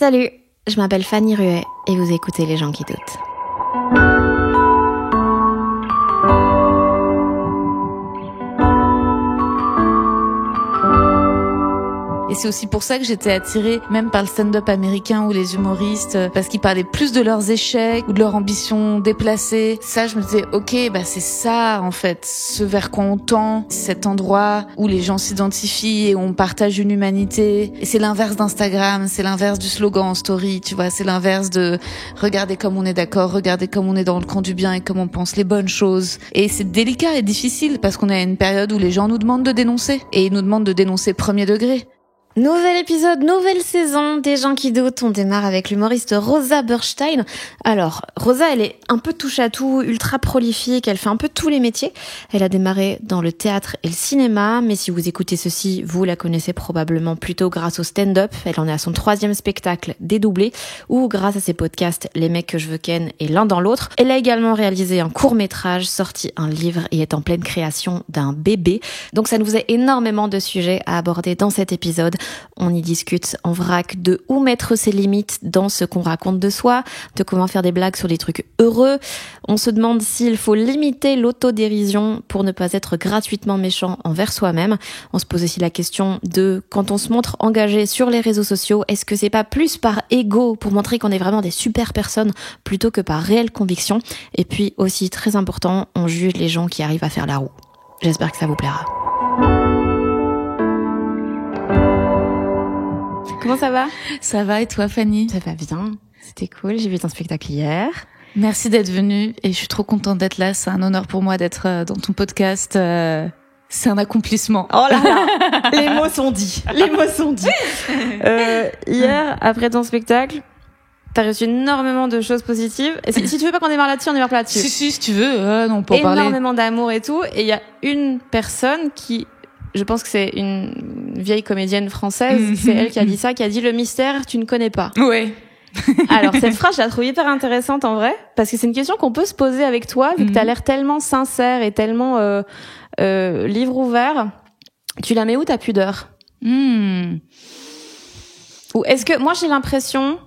Salut, je m'appelle Fanny Ruet et vous écoutez Les gens qui doutent. Et c'est aussi pour ça que j'étais attirée même par le stand-up américain ou les humoristes, parce qu'ils parlaient plus de leurs échecs ou de leurs ambitions déplacées. Ça, je me disais, ok, c'est ça en fait, ce vers quoi on tend, cet endroit où les gens s'identifient et où on partage une humanité. Et c'est l'inverse d'Instagram, c'est l'inverse du slogan en story, tu vois, c'est l'inverse de regarder comme on est d'accord, regarder comme on est dans le camp du bien et comme on pense les bonnes choses. Et c'est délicat et difficile parce qu'on est à une période où les gens nous demandent de dénoncer. Et ils nous demandent de dénoncer premier degré. Nouvel épisode, nouvelle saison des gens qui doutent. On démarre avec l'humoriste Rosa Burstein. Alors, Rosa, elle est un peu touche à tout, ultra prolifique, elle fait un peu tous les métiers. Elle a démarré dans le théâtre et le cinéma, mais si vous écoutez ceci, vous la connaissez probablement plutôt grâce au stand-up. Elle en est à son 3e spectacle dédoublé, ou grâce à ses podcasts Les mecs que je veux ken et L'un dans l'autre. Elle a également réalisé un court-métrage, sorti un livre et est en pleine création d'un bébé. Donc ça nous faisait énormément de sujets à aborder dans cet épisode. On y discute en vrac de où mettre ses limites dans ce qu'on raconte de soi, de comment faire des blagues sur des trucs heureux. On se demande s'il faut limiter l'autodérision pour ne pas être gratuitement méchant envers soi-même. On se pose aussi la question de quand on se montre engagé sur les réseaux sociaux, est-ce que c'est pas plus par ego pour montrer qu'on est vraiment des super personnes plutôt que par réelle conviction? Et puis aussi, très important, on juge les gens qui arrivent à faire la roue. J'espère que ça vous plaira. Comment ça va? Ça va et toi, Fanny? Ça va bien. C'était cool. J'ai vu ton spectacle hier. Merci d'être venue et je suis trop contente d'être là. C'est un honneur pour moi d'être dans ton podcast. C'est un accomplissement. Oh là là, les mots sont dits. Les mots sont dits. Hier, après ton spectacle, t'as reçu énormément de choses positives. Et si tu veux pas qu'on démarre là-dessus, on démarre pas là-dessus. Si tu veux. Non, on peut en parler. Énormément d'amour et tout. Et il y a une personne qui... Je pense que c'est une vieille comédienne française, c'est elle qui a dit ça, qui a dit « Le mystère, tu ne connais pas ». Ouais. Alors, cette phrase, je la trouve hyper intéressante en vrai, parce que c'est une question qu'on peut se poser avec toi, vu que t'as l'air tellement sincère et tellement livre ouvert. Tu la mets où ta pudeur? Ou est-ce que... Moi, j'ai l'impression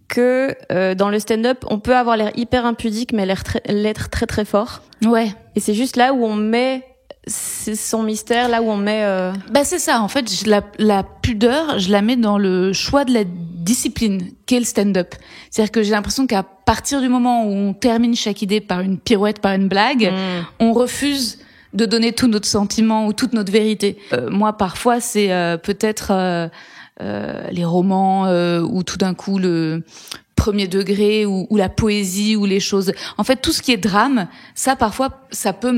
que dans le stand-up, on peut avoir l'air hyper impudique, mais l'être très très fort. Ouais. Et c'est juste là où on met... C'est son mystère, là où on met... c'est ça, en fait, la pudeur, je la mets dans le choix de la discipline qu'est le stand-up. C'est-à-dire que j'ai l'impression qu'à partir du moment où on termine chaque idée par une pirouette, par une blague, on refuse de donner tout notre sentiment ou toute notre vérité. Moi, parfois, c'est peut-être les romans où tout d'un coup le premier degré ou la poésie ou les choses. En fait, tout ce qui est drame, ça parfois ça peut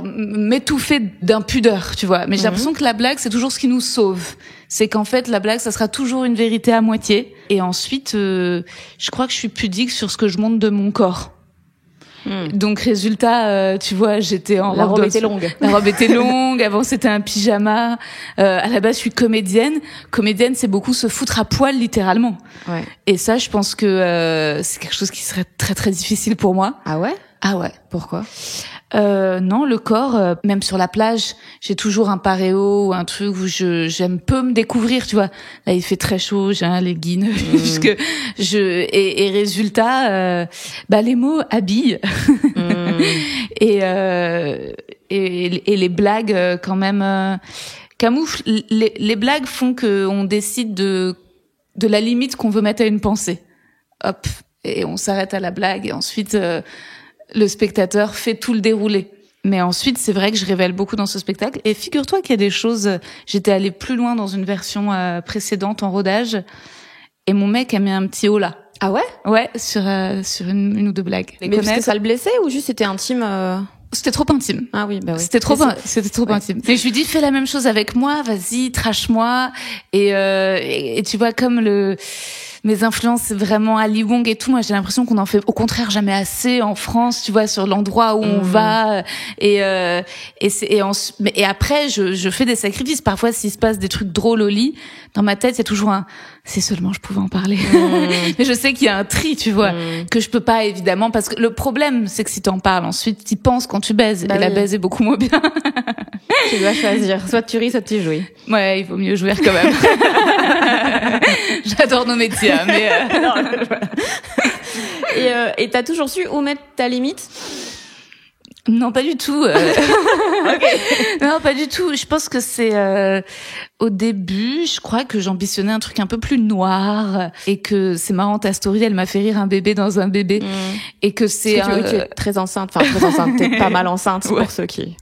m'étouffer d'impudeur, tu vois. Mais j'ai l'impression que la blague, c'est toujours ce qui nous sauve. C'est qu'en fait la blague, ça sera toujours une vérité à moitié. Et ensuite, je crois que je suis pudique sur ce que je montre de mon corps. Donc résultat, tu vois, j'étais en la robe était longue. La robe était longue. Avant c'était un pyjama. À la base, je suis comédienne. Comédienne, c'est beaucoup se foutre à poil littéralement. Ouais. Et ça, je pense que c'est quelque chose qui serait très très difficile pour moi. Ah ouais? Ah ouais. Pourquoi? Non, le corps, même sur la plage, j'ai toujours un paréo ou un truc où j'aime peu me découvrir, tu vois. Là, il fait très chaud, j'ai un legging, puisque et résultat, les mots habillent. et les blagues, quand même, camouflent. Les blagues font que on décide de la limite qu'on veut mettre à une pensée. Hop. Et on s'arrête à la blague et ensuite, le spectateur fait tout le déroulé. Mais ensuite, c'est vrai que je révèle beaucoup dans ce spectacle. Et figure-toi qu'il y a des choses... J'étais allée plus loin dans une version précédente en rodage. Et mon mec a mis un petit haut là. Ah ouais? Ouais, sur une ou deux blagues. Mais parce que ça le blessait ou juste c'était intime C'était trop intime. Ah oui, bah oui. C'était trop intime. Et je lui dis, fais la même chose avec moi, vas-y, trash-moi. Et tu vois, comme mes influences vraiment Ali Wong et tout, moi j'ai l'impression qu'on en fait au contraire jamais assez en France, tu vois, sur l'endroit où on va. Et après je fais des sacrifices. Parfois s'il se passe des trucs drôles au lit, dans ma tête il y a toujours c'est seulement je pouvais en parler. Mais je sais qu'il y a un tri, tu vois, que je peux pas évidemment, parce que le problème c'est que si t'en parles ensuite, t'y penses quand tu baises, et la baise est beaucoup moins bien. Tu dois choisir, soit tu ris, soit tu jouis. Ouais, il vaut mieux jouir quand même. j'adore nos métiers, hein, mais Et t'as toujours su où mettre ta limite? non, pas du tout. Non, pas du tout. Je pense que c'est au début, je crois que j'ambitionnais un truc un peu plus noir et que c'est marrant, ta story, elle m'a fait rire, un bébé dans un bébé, et que c'est tu es très enceinte, t'es pas mal enceinte pour ceux qui.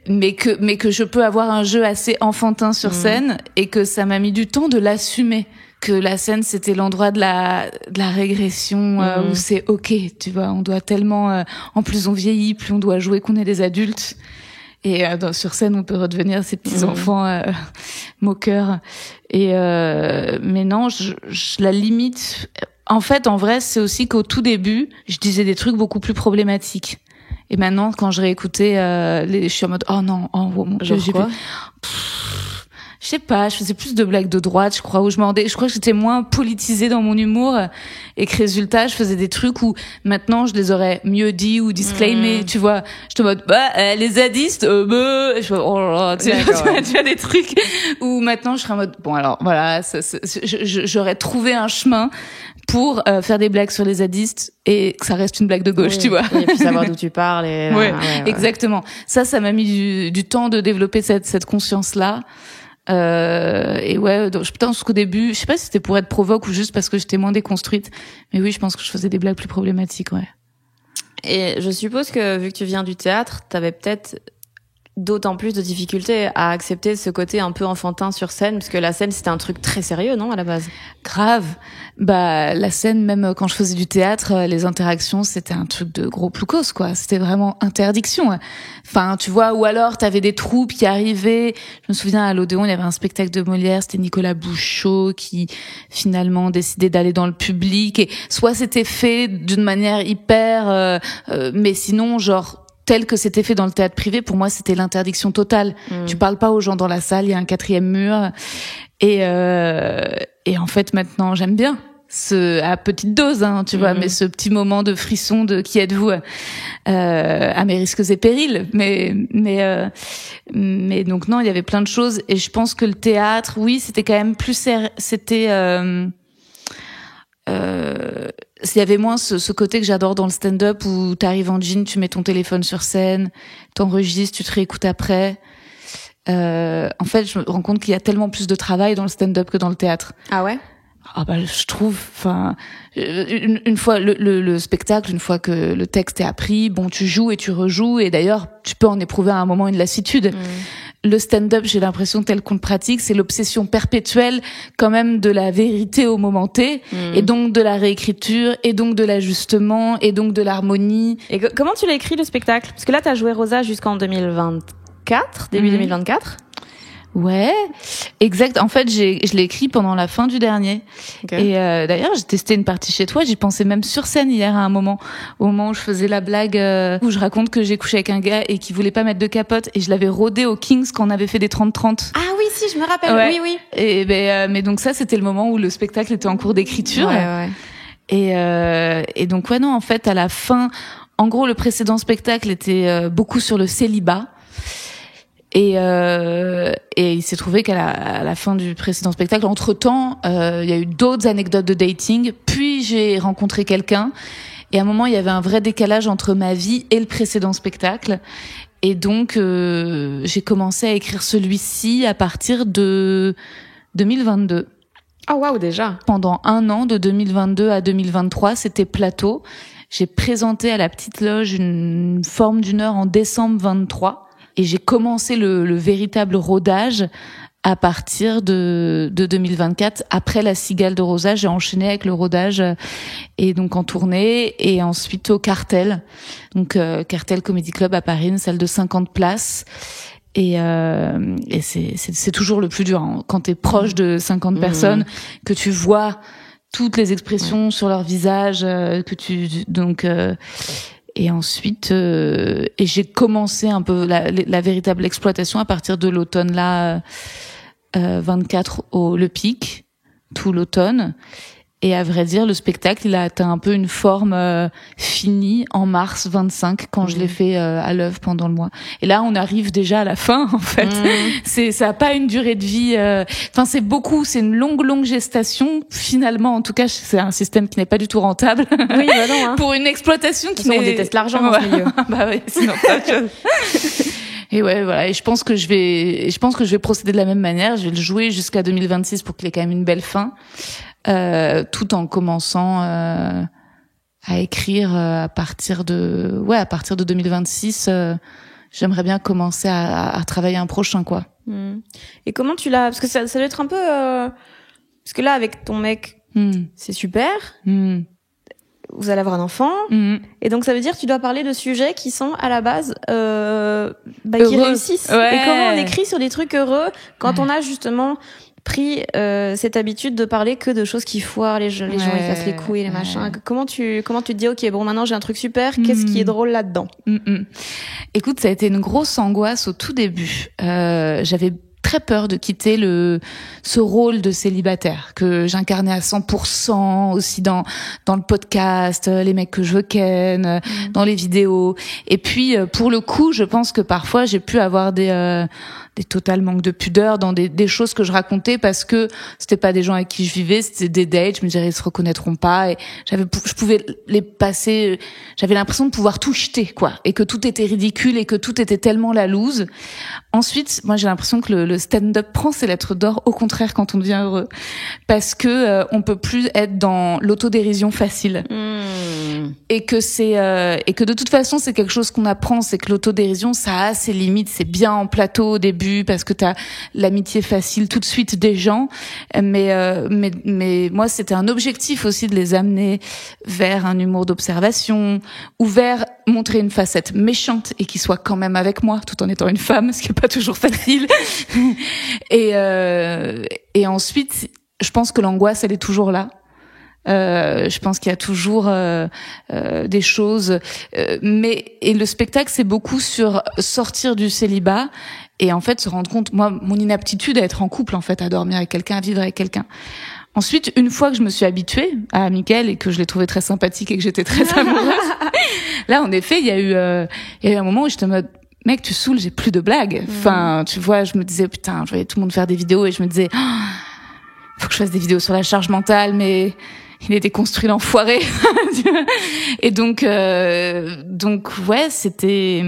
Mais que je peux avoir un jeu assez enfantin sur scène et que ça m'a mis du temps de l'assumer. Que la scène, c'était l'endroit de la régression où c'est ok, tu vois, on doit tellement, en plus on vieillit, plus on doit jouer qu'on est des adultes. Et sur scène, on peut redevenir ces petits enfants moqueurs. Et mais non, je la limite. En fait, en vrai, c'est aussi qu'au tout début, je disais des trucs beaucoup plus problématiques. Et maintenant, quand je réécoutais, je suis en mode oh non, oh mon Dieu, j'ai quoi? Je sais pas, je faisais plus de blagues de droite, je crois, où je crois que j'étais moins politisée dans mon humour, et que résultat, je faisais des trucs où maintenant je les aurais mieux dit ou disclaimés, tu vois. J'étais en mode, les zadistes, je fais, oh là là, tu vois, des trucs où maintenant je serais en mode, bon alors, voilà, j'aurais trouvé un chemin pour faire des blagues sur les zadistes et que ça reste une blague de gauche, tu vois. Et puis savoir d'où tu parles. Et ouais, exactement. Ça m'a mis du temps de développer cette conscience-là. Et ouais, donc, je pense qu'au début, je sais pas si c'était pour être provoque ou juste parce que j'étais moins déconstruite, mais oui, je pense que je faisais des blagues plus problématiques, ouais. Et je suppose que vu que tu viens du théâtre, t'avais peut-être d'autant plus de difficultés à accepter ce côté un peu enfantin sur scène, parce que la scène c'était un truc très sérieux, non, à la base? Grave. Bah la scène, même quand je faisais du théâtre, les interactions c'était un truc de gros ploucos, quoi. C'était vraiment interdiction. Enfin, tu vois, ou alors t'avais des troupes qui arrivaient. Je me souviens à l'Odéon, il y avait un spectacle de Molière, c'était Nicolas Bouchot qui finalement décidait d'aller dans le public, et soit c'était fait d'une manière hyper, mais sinon genre tel que c'était fait dans le théâtre privé, pour moi, c'était l'interdiction totale. Tu parles pas aux gens dans la salle, il y a un quatrième mur. Et en fait, maintenant, j'aime bien à petite dose, hein, tu vois, mais ce petit moment de frisson de qui êtes-vous, à mes risques et périls. Mais donc non, il y avait plein de choses. Et je pense que le théâtre, oui, c'était quand même plus, il y avait moins ce côté que j'adore dans le stand-up où t'arrives en jean, tu mets ton téléphone sur scène, t'enregistres, tu te réécoutes après. En fait, je me rends compte qu'il y a tellement plus de travail dans le stand-up que dans le théâtre. Ah ouais? Ah bah je trouve, enfin, une fois le spectacle, une fois que le texte est appris, bon, tu joues et tu rejoues, et d'ailleurs tu peux en éprouver à un moment une lassitude. Le stand-up, j'ai l'impression, tel qu'on le pratique, c'est l'obsession perpétuelle quand même de la vérité au moment T, et donc de la réécriture, et donc de l'ajustement, et donc de l'harmonie. Et comment tu l'as écrit, le spectacle? Parce que là, t'as joué Rosa jusqu'en 2024, début 2024. Ouais, exact. En fait, je l'ai écrit pendant la fin du dernier. Okay. Et d'ailleurs, j'ai testé une partie chez toi. J'y pensais même sur scène hier à un moment, au moment où je faisais la blague où je raconte que j'ai couché avec un gars et qui voulait pas mettre de capote, et je l'avais rodé au Kings quand on avait fait des 30-30. Ah oui, si, je me rappelle. Ouais. Oui. Et mais donc ça, c'était le moment où le spectacle était en cours d'écriture. Ouais. Et donc ouais, non, en fait, à la fin, en gros, le précédent spectacle était beaucoup sur le célibat. Et il s'est trouvé qu'à la fin du précédent spectacle, entre-temps, il y a eu d'autres anecdotes de dating, puis j'ai rencontré quelqu'un, et à un moment, il y avait un vrai décalage entre ma vie et le précédent spectacle. Et donc, j'ai commencé à écrire celui-ci à partir de 2022. Oh waouh, déjà. Pendant un an, de 2022 à 2023, c'était plateau. J'ai présenté à la Petite Loge une forme d'1 heure en décembre 23. Et j'ai commencé le véritable rodage à partir de 2024. Après La Cigale de Rosa, j'ai enchaîné avec le rodage, et donc en tournée, et ensuite au Cartel. Donc Cartel Comedy Club à Paris, une salle de 50 places. Et c'est toujours le plus dur, hein, quand t'es proche de 50 personnes, que tu vois toutes les expressions sur leur visage, et ensuite, et j'ai commencé un peu la véritable exploitation à partir de l'automne là, 24 le pic, tout l'automne. Et à vrai dire, le spectacle, il a atteint un peu une forme finie en mars 25 quand je l'ai fait à l'œuvre pendant le mois. Et là, on arrive déjà à la fin, en fait. Ça a pas une durée de vie. Enfin, c'est une longue gestation. Finalement, en tout cas, c'est un système qui n'est pas du tout rentable. Oui, bah non. Hein. Pour une exploitation qui on déteste l'argent dans ce milieu. Bah oui, sinon pas autre chose. Et ouais, voilà. Et je pense que je vais procéder de la même manière. Je vais le jouer jusqu'à 2026 pour qu'il ait quand même une belle fin. Tout en commençant à écrire à partir de 2026. J'aimerais bien commencer à travailler un prochain, quoi. Et comment tu l'as, parce que ça doit être un peu parce que là avec ton mec c'est super, vous allez avoir un enfant, et donc ça veut dire que tu dois parler de sujets qui sont à la base qui réussissent. Ouais. Et comment on écrit sur des trucs heureux quand on a justement pris cette habitude de parler que de choses qui foirent, les gens ils cassent les couilles, les machins. Comment tu te dis ok, bon, maintenant j'ai un truc super, qu'est-ce qui est drôle là-dedans? Écoute, ça a été une grosse angoisse au tout début. J'avais très peur de quitter ce rôle de célibataire que j'incarnais à 100% aussi dans le podcast, les mecs que je veux ken, dans les vidéos. Et puis pour le coup, je pense que parfois j'ai pu avoir des total manques de pudeur dans des choses que je racontais parce que c'était pas des gens avec qui je vivais, c'était des dates, je me disais ils se reconnaîtront pas, et je pouvais les passer, j'avais l'impression de pouvoir tout jeter, quoi, et que tout était ridicule et que tout était tellement la loose. Ensuite, moi j'ai l'impression que le stand-up prend ses lettres d'or, au contraire, quand on devient heureux, parce que on peut plus être dans l'autodérision facile. Et que de toute façon c'est quelque chose qu'on apprend, c'est que l'autodérision ça a ses limites, c'est bien en plateau au début parce que t'as l'amitié facile tout de suite des gens, mais moi c'était un objectif aussi de les amener vers un humour d'observation ou vers montrer une facette méchante et qu'ils soient quand même avec moi tout en étant une femme, ce qui est pas toujours facile. Et ensuite je pense que l'angoisse elle est toujours là. Je pense qu'il y a toujours des choses, mais le spectacle c'est beaucoup sur sortir du célibat et en fait se rendre compte, moi mon inaptitude à être en couple, en fait, à dormir avec quelqu'un, à vivre avec quelqu'un. Ensuite, une fois que je me suis habituée à Mickaël et que je l'ai trouvé très sympathique et que j'étais très amoureuse, là en effet il y a eu un moment où j'étais en mode mec, tu saoules, j'ai plus de blagues. Enfin, tu vois, je me disais putain, je voyais tout le monde faire des vidéos et je me disais faut que je fasse des vidéos sur la charge mentale, mais il était construit l'enfoiré. Et donc ouais, c'était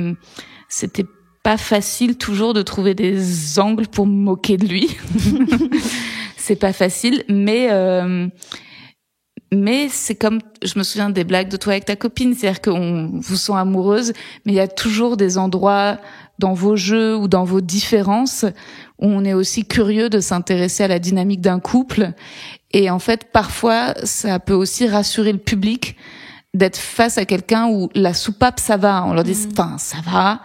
pas facile toujours de trouver des angles pour me moquer de lui. C'est pas facile, mais c'est comme, je me souviens des blagues de toi avec ta copine, c'est-à-dire qu'on vous sent amoureuse, mais il y a toujours des endroits dans vos jeux ou dans vos différences où on est aussi curieux de s'intéresser à la dynamique d'un couple. Et en fait, parfois, ça peut aussi rassurer le public d'être face à quelqu'un où la soupape, ça va. On leur dit, enfin, ça va.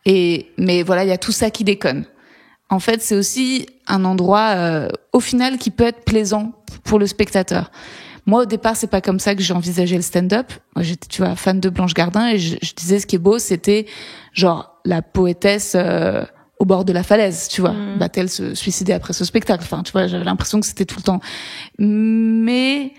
Mais voilà, il y a tout ça qui déconne. En fait, c'est aussi un endroit, au final, qui peut être plaisant pour le spectateur. Moi, au départ, c'est pas comme ça que j'ai envisagé le stand-up. Moi, j'étais, tu vois, fan de Blanche Gardin et je disais ce qui est beau, c'était genre la poétesse au bord de la falaise, tu vois. Va-t-elle se suicider après ce spectacle? Enfin, tu vois, j'avais l'impression que c'était tout le temps. Mais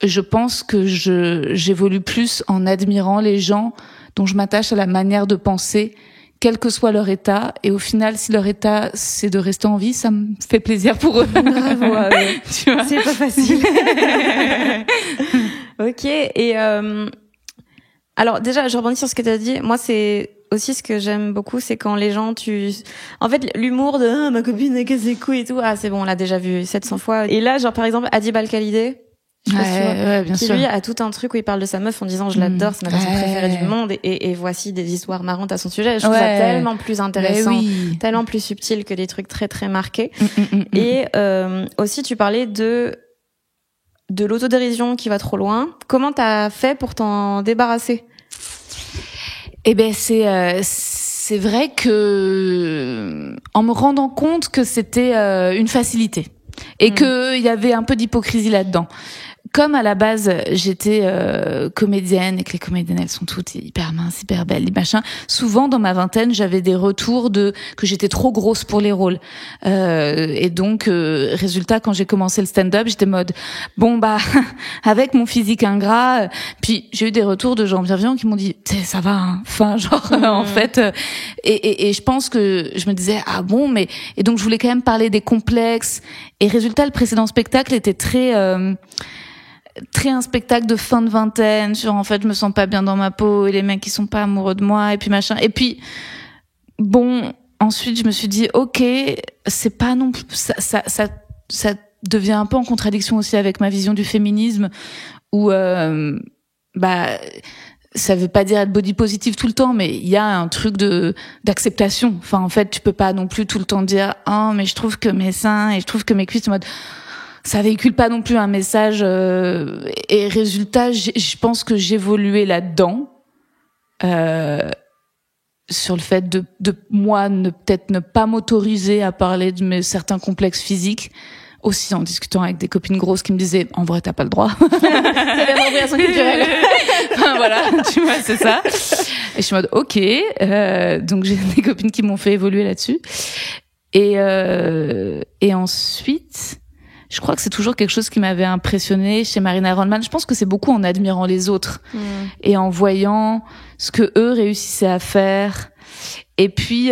je pense que j'évolue plus en admirant les gens dont je m'attache à la manière de penser, quel que soit leur état. Et au final, si leur état, c'est de rester en vie, ça me fait plaisir pour eux. Bravo, ouais. Tu vois, c'est pas facile. Ok. Et alors déjà, je rebondis sur ce que tu as dit. Moi, c'est aussi ce que j'aime beaucoup, c'est quand les gens, en fait, l'humour de ma copine elle casse les couilles et tout. Ah, c'est bon, on l'a déjà vu 700 fois. Et là, genre par exemple, Adib Al-Khalidé. Ouais, bien qui sûr. Lui a tout un truc où il parle de sa meuf en disant je l'adore, c'est ma personne préférée du monde, et voici des histoires marrantes à son sujet. Je trouve ça tellement plus intéressant, tellement plus subtil que des trucs très très marqués. Et aussi tu parlais de l'autodérision qui va trop loin. Comment t'as fait pour t'en débarrasser? Eh ben c'est vrai que en me rendant compte que c'était une facilité et que il y avait un peu d'hypocrisie là-dedans. comme à la base j'étais comédienne et que les comédiennes elles sont toutes hyper minces, hyper belles, machin, souvent dans ma vingtaine j'avais des retours que j'étais trop grosse pour les rôles. Et donc résultat, quand j'ai commencé le stand-up, j'étais mode bon bah avec mon physique ingrat, puis j'ai eu des retours de gens bienveillants qui m'ont dit ça va hein. Enfin genre en fait et je pense que je me disais ah bon mais et donc je voulais quand même parler des complexes et résultat le précédent spectacle était très un spectacle de fin de vingtaine sur en fait je me sens pas bien dans ma peau et les mecs qui sont pas amoureux de moi et puis machin et puis bon ensuite je me suis dit ok c'est pas non plus ça devient un peu en contradiction aussi avec ma vision du féminisme où bah ça veut pas dire être body positive tout le temps mais il y a un truc d'acceptation enfin en fait tu peux pas non plus tout le temps dire oh mais je trouve que mes seins et je trouve que mes cuisses en mode ça véhicule pas non plus un message et résultat je pense que j'évoluais là-dedans sur le fait de moi peut-être ne pas m'autoriser à parler de mes certains complexes physiques aussi en discutant avec des copines grosses qui me disaient en vrai t'as pas le droit c'est l'appropriation culturelle enfin, voilà tu vois c'est ça et je suis en mode ok donc j'ai des copines qui m'ont fait évoluer là-dessus et ensuite je crois que c'est toujours quelque chose qui m'avait impressionné chez Marina Rollman. Je pense que c'est beaucoup en admirant les autres et en voyant ce que eux réussissaient à faire. Et puis,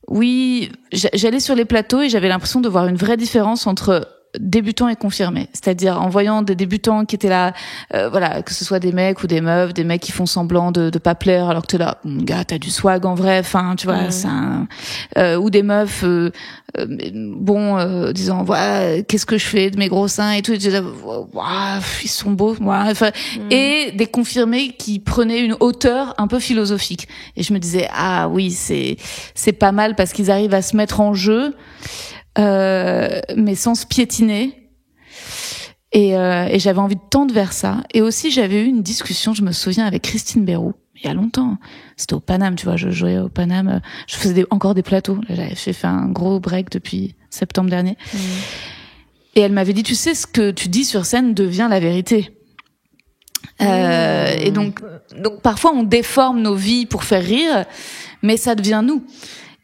oui, j'allais sur les plateaux et j'avais l'impression de voir une vraie différence entre débutants et confirmés. C'est-à-dire en voyant des débutants qui étaient là, voilà, que ce soit des mecs ou des meufs, des mecs qui font semblant de pas plaire alors que t'es là, gars, t'as du swag en vrai, enfin, tu vois, ou des meufs, disant, voilà, qu'est-ce que je fais de mes gros seins et tout, et ils sont beaux, voilà, enfin, et des confirmés qui prenaient une hauteur un peu philosophique. Et je me disais, ah oui, c'est pas mal parce qu'ils arrivent à se mettre en jeu, mais sans se piétiner. Et j'avais envie de tendre vers ça. Et aussi, j'avais eu une discussion, je me souviens, avec Christine Béroux, il y a longtemps. C'était au Paname, tu vois, je jouais au Paname. Je faisais encore des plateaux. J'ai fait un gros break depuis septembre dernier. Et elle m'avait dit, tu sais, ce que tu dis sur scène devient la vérité. Et donc, parfois, on déforme nos vies pour faire rire, mais ça devient nous.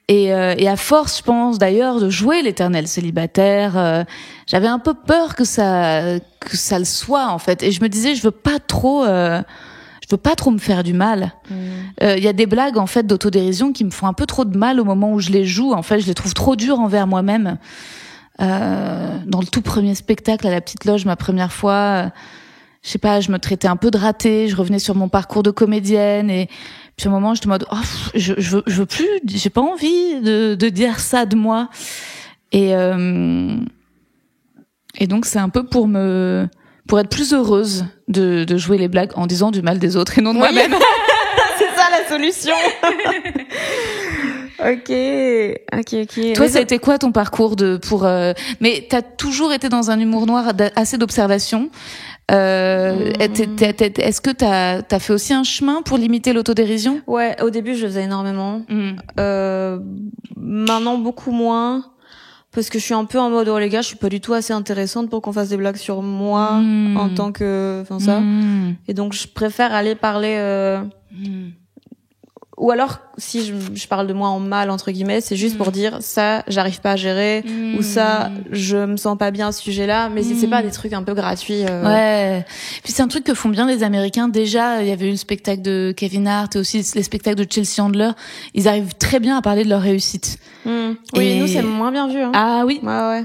Et à force, je pense d'ailleurs, de jouer l'éternel célibataire, j'avais un peu peur que ça le soit en fait. Et je me disais, je veux pas trop me faire du mal. Il y a des blagues en fait d'autodérision qui me font un peu trop de mal au moment où je les joue. En fait, je les trouve trop dures envers moi-même. Dans le tout premier spectacle à la Petite Loge, ma première fois, je sais pas, je me traitais un peu de ratée. Je revenais sur mon parcours de comédienne et puis à un moment, j'étais en mode, oh, je veux plus, j'ai pas envie de dire ça de moi. Et donc, c'est un peu pour être plus heureuse de jouer les blagues en disant du mal des autres et non de moi-même. C'est ça la solution. Ok. Toi, ça a été quoi ton parcours mais t'as toujours été dans un humour noir assez d'observation. Est-ce que t'as fait aussi un chemin pour limiter l'autodérision? Ouais, au début, je le faisais énormément. Maintenant, beaucoup moins. Parce que je suis un peu en mode, oh les gars, je suis pas du tout assez intéressante pour qu'on fasse des blagues sur moi en tant que, enfin ça. Et donc, je préfère aller parler, ou alors, si je parle de moi en mal, entre guillemets, c'est juste pour dire ça, j'arrive pas à gérer, ou ça, je me sens pas bien à ce sujet-là, mais c'est pas des trucs un peu gratuits. Ouais. Puis c'est un truc que font bien les Américains. Déjà, il y avait eu le spectacle de Kevin Hart et aussi les spectacles de Chelsea Handler. Ils arrivent très bien à parler de leur réussite. Oui, nous, c'est moins bien vu. Hein. Ah oui. Ouais.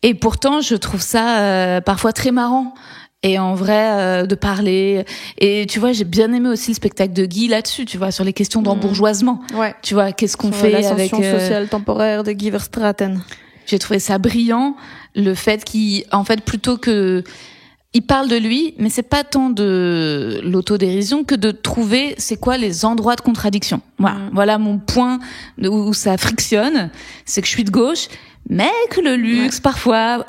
Et pourtant, je trouve ça parfois très marrant. Et en vrai, de parler. Et tu vois, j'ai bien aimé aussi le spectacle de Guy là-dessus, tu vois, sur les questions d'embourgeoisement. Ouais. Tu vois, qu'est-ce qu'on fait avec l'ascension sociale temporaire de Guy Verstraeten. J'ai trouvé ça brillant, le fait qu'il, en fait, plutôt que, il parle de lui, mais c'est pas tant de l'autodérision que de trouver c'est quoi les endroits de contradiction. Voilà mon point où ça frictionne, c'est que je suis de gauche, mais que le luxe, parfois,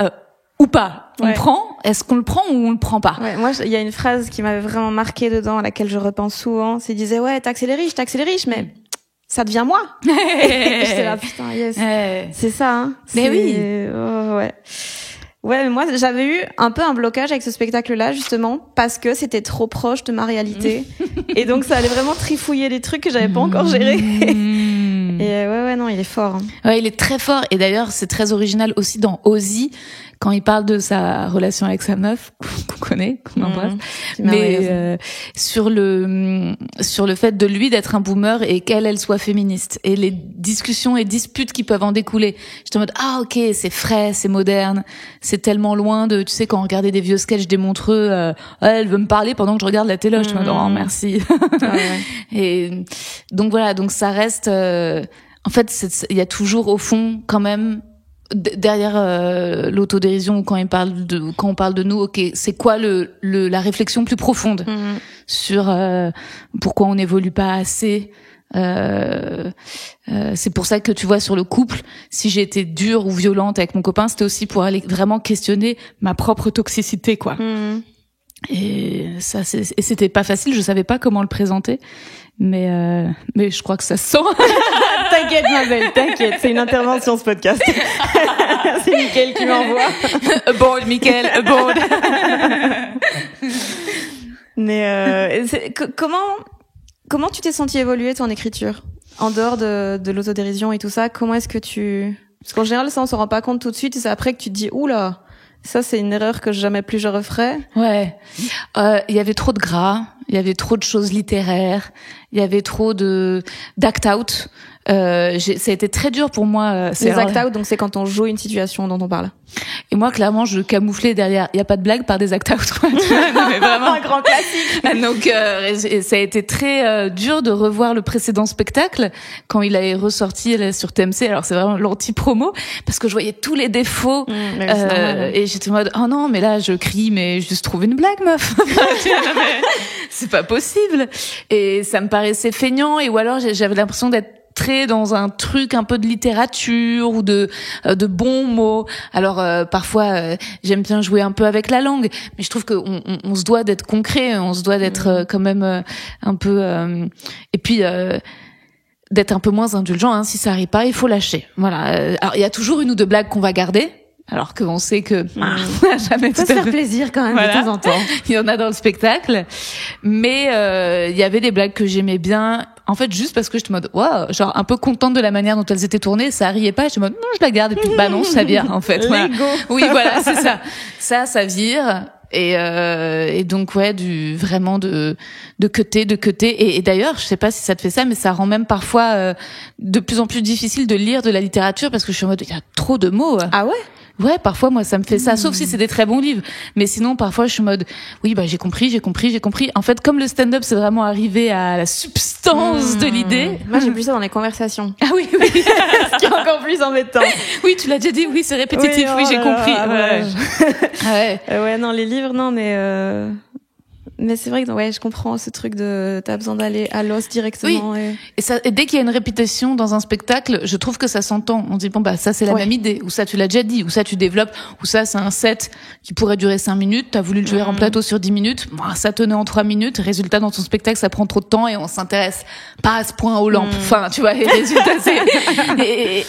ou pas. On prend. Est-ce qu'on le prend ou on le prend pas? Ouais, moi, il y a une phrase qui m'avait vraiment marquée dedans, à laquelle je repense souvent. C'est, il disait, ouais, taxer les riches, mais ça devient moi. J'étais là, putain, yes. C'est ça, hein. Mais oui. Ouais. Ouais, mais moi, j'avais eu un peu un blocage avec ce spectacle-là, justement, parce que c'était trop proche de ma réalité. Et donc, ça allait vraiment trifouiller des trucs que j'avais pas encore gérés. Et ouais, non, il est fort. Hein. Ouais, il est très fort. Et d'ailleurs, c'est très original aussi dans Ozzy, quand il parle de sa relation avec sa meuf, qu'on connaît, qu'on embrasse. Mais sur le fait de lui d'être un boomer et qu'elle soit féministe. Et les discussions et disputes qui peuvent en découler. J'étais en mode, ah ok, c'est frais, c'est moderne. C'est tellement loin de, tu sais, quand on regardait des vieux sketchs des Montreux, elle veut me parler pendant que je regarde la télé. Je me dis, oh, merci. Ouais. Et donc voilà, donc ça reste... en fait, il y a toujours au fond quand même derrière l'autodérision, quand on parle de nous, ok, c'est quoi la réflexion plus profonde sur pourquoi on n'évolue pas assez. C'est pour ça que tu vois, sur le couple, si j'ai été dure ou violente avec mon copain, c'était aussi pour aller vraiment questionner ma propre toxicité, quoi. Et ça, c'était pas facile, je savais pas comment le présenter, mais je crois que ça se sent. T'inquiète, ma belle, t'inquiète, c'est une intervention, ce podcast. C'est Mickaël qui m'envoie. Bon, Mickaël, bon. Mais comment tu t'es senti évoluer ton écriture en dehors de l'autodérision et tout ça? Comment est-ce que parce qu'en général, ça on s'en rend pas compte tout de suite, et c'est après que tu te dis oula, ça c'est une erreur que jamais plus je referai. Ouais. Il y avait trop de gras, il y avait trop de choses littéraires, il y avait trop d'act out. Ça a été très dur pour moi. Les act out, donc c'est quand on joue une situation dont on parle. Et moi, clairement, je camouflais derrière. Il y a pas de blague par des act out. Non, mais vraiment un grand classique. Donc, ça a été très dur de revoir le précédent spectacle quand il est ressorti là, sur TMC. Alors c'est vraiment l'anti-promo parce que je voyais tous les défauts et j'étais en mode oh non, mais là je crie, mais juste trouve une blague, meuf. C'est pas possible. Et ça me paraissait feignant, ou alors j'avais l'impression d'être très dans un truc un peu de littérature ou de bons mots. Alors parfois j'aime bien jouer un peu avec la langue, mais je trouve que on se doit d'être concret, on se doit d'être quand même un peu et puis d'être un peu moins indulgent, hein. Si ça arrive pas, il faut lâcher. Voilà. Alors il y a toujours une ou deux blagues qu'on va garder. Alors qu'on sait que jamais tout à fait. Se faire plaisir quand même, voilà, de temps en temps. Il y en a dans le spectacle, mais il y avait des blagues que j'aimais bien. En fait, juste parce que j'étais en mode waouh, genre un peu contente de la manière dont elles étaient tournées, ça riait pas. J'étais en mode non, je la garde, et puis bah non, ça vire en fait. Voilà. Oui, voilà, c'est ça. Ça vire. Et donc ouais, vraiment de cutter. Et d'ailleurs, je sais pas si ça te fait ça, mais ça rend même parfois de plus en plus difficile de lire de la littérature parce que je suis en mode il y a trop de mots. Ah ouais? Ouais, parfois moi ça me fait ça, sauf si c'est des très bons livres. Mais sinon parfois je suis en mode oui, bah j'ai compris. En fait, comme le stand-up c'est vraiment arrivé à la substance de l'idée. Moi j'ai plus ça dans les conversations. Ah oui. Ce qui est encore plus embêtant. Oui, tu l'as déjà dit, oui, c'est répétitif, oui, j'ai compris. Ouais, non, les livres, non, mais c'est vrai que ouais, je comprends ce truc de t'as besoin d'aller à l'os directement. Oui. Et dès qu'il y a une répétition dans un spectacle, je trouve que ça s'entend. On dit bon bah ça c'est la même idée, ou ça tu l'as déjà dit, ou ça tu développes, ou ça c'est un set qui pourrait durer 5 minutes, t'as voulu le jouer en plateau sur 10 minutes, bon, ça tenait en 3 minutes, résultat dans ton spectacle ça prend trop de temps et on s'intéresse pas à ce point aux lampes. Enfin, tu vois, les résultats c'est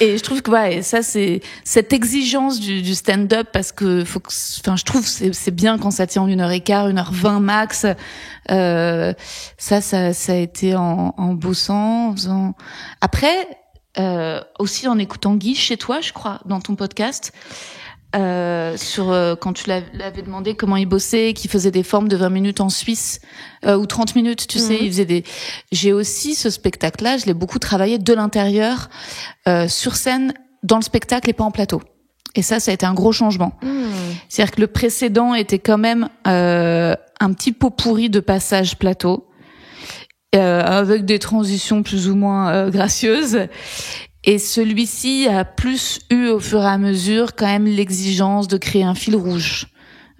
et je trouve que ouais, ça c'est cette exigence du stand-up parce que je trouve c'est bien quand ça tient en 1h15, 1h20 max. Ça a été en bossant, en faisant. Après, aussi en écoutant Guy chez toi, je crois, dans ton podcast, quand tu l'avais demandé comment il bossait, qu'il faisait des formes de 20 minutes en Suisse ou 30 minutes, tu sais, il faisait J'ai aussi ce spectacle-là, je l'ai beaucoup travaillé de l'intérieur, sur scène, dans le spectacle et pas en plateau. Et ça a été un gros changement. C'est-à-dire que le précédent était quand même un petit pot pourri de passage plateau, avec des transitions plus ou moins gracieuses. Et celui-ci a plus eu au fur et à mesure quand même l'exigence de créer un fil rouge,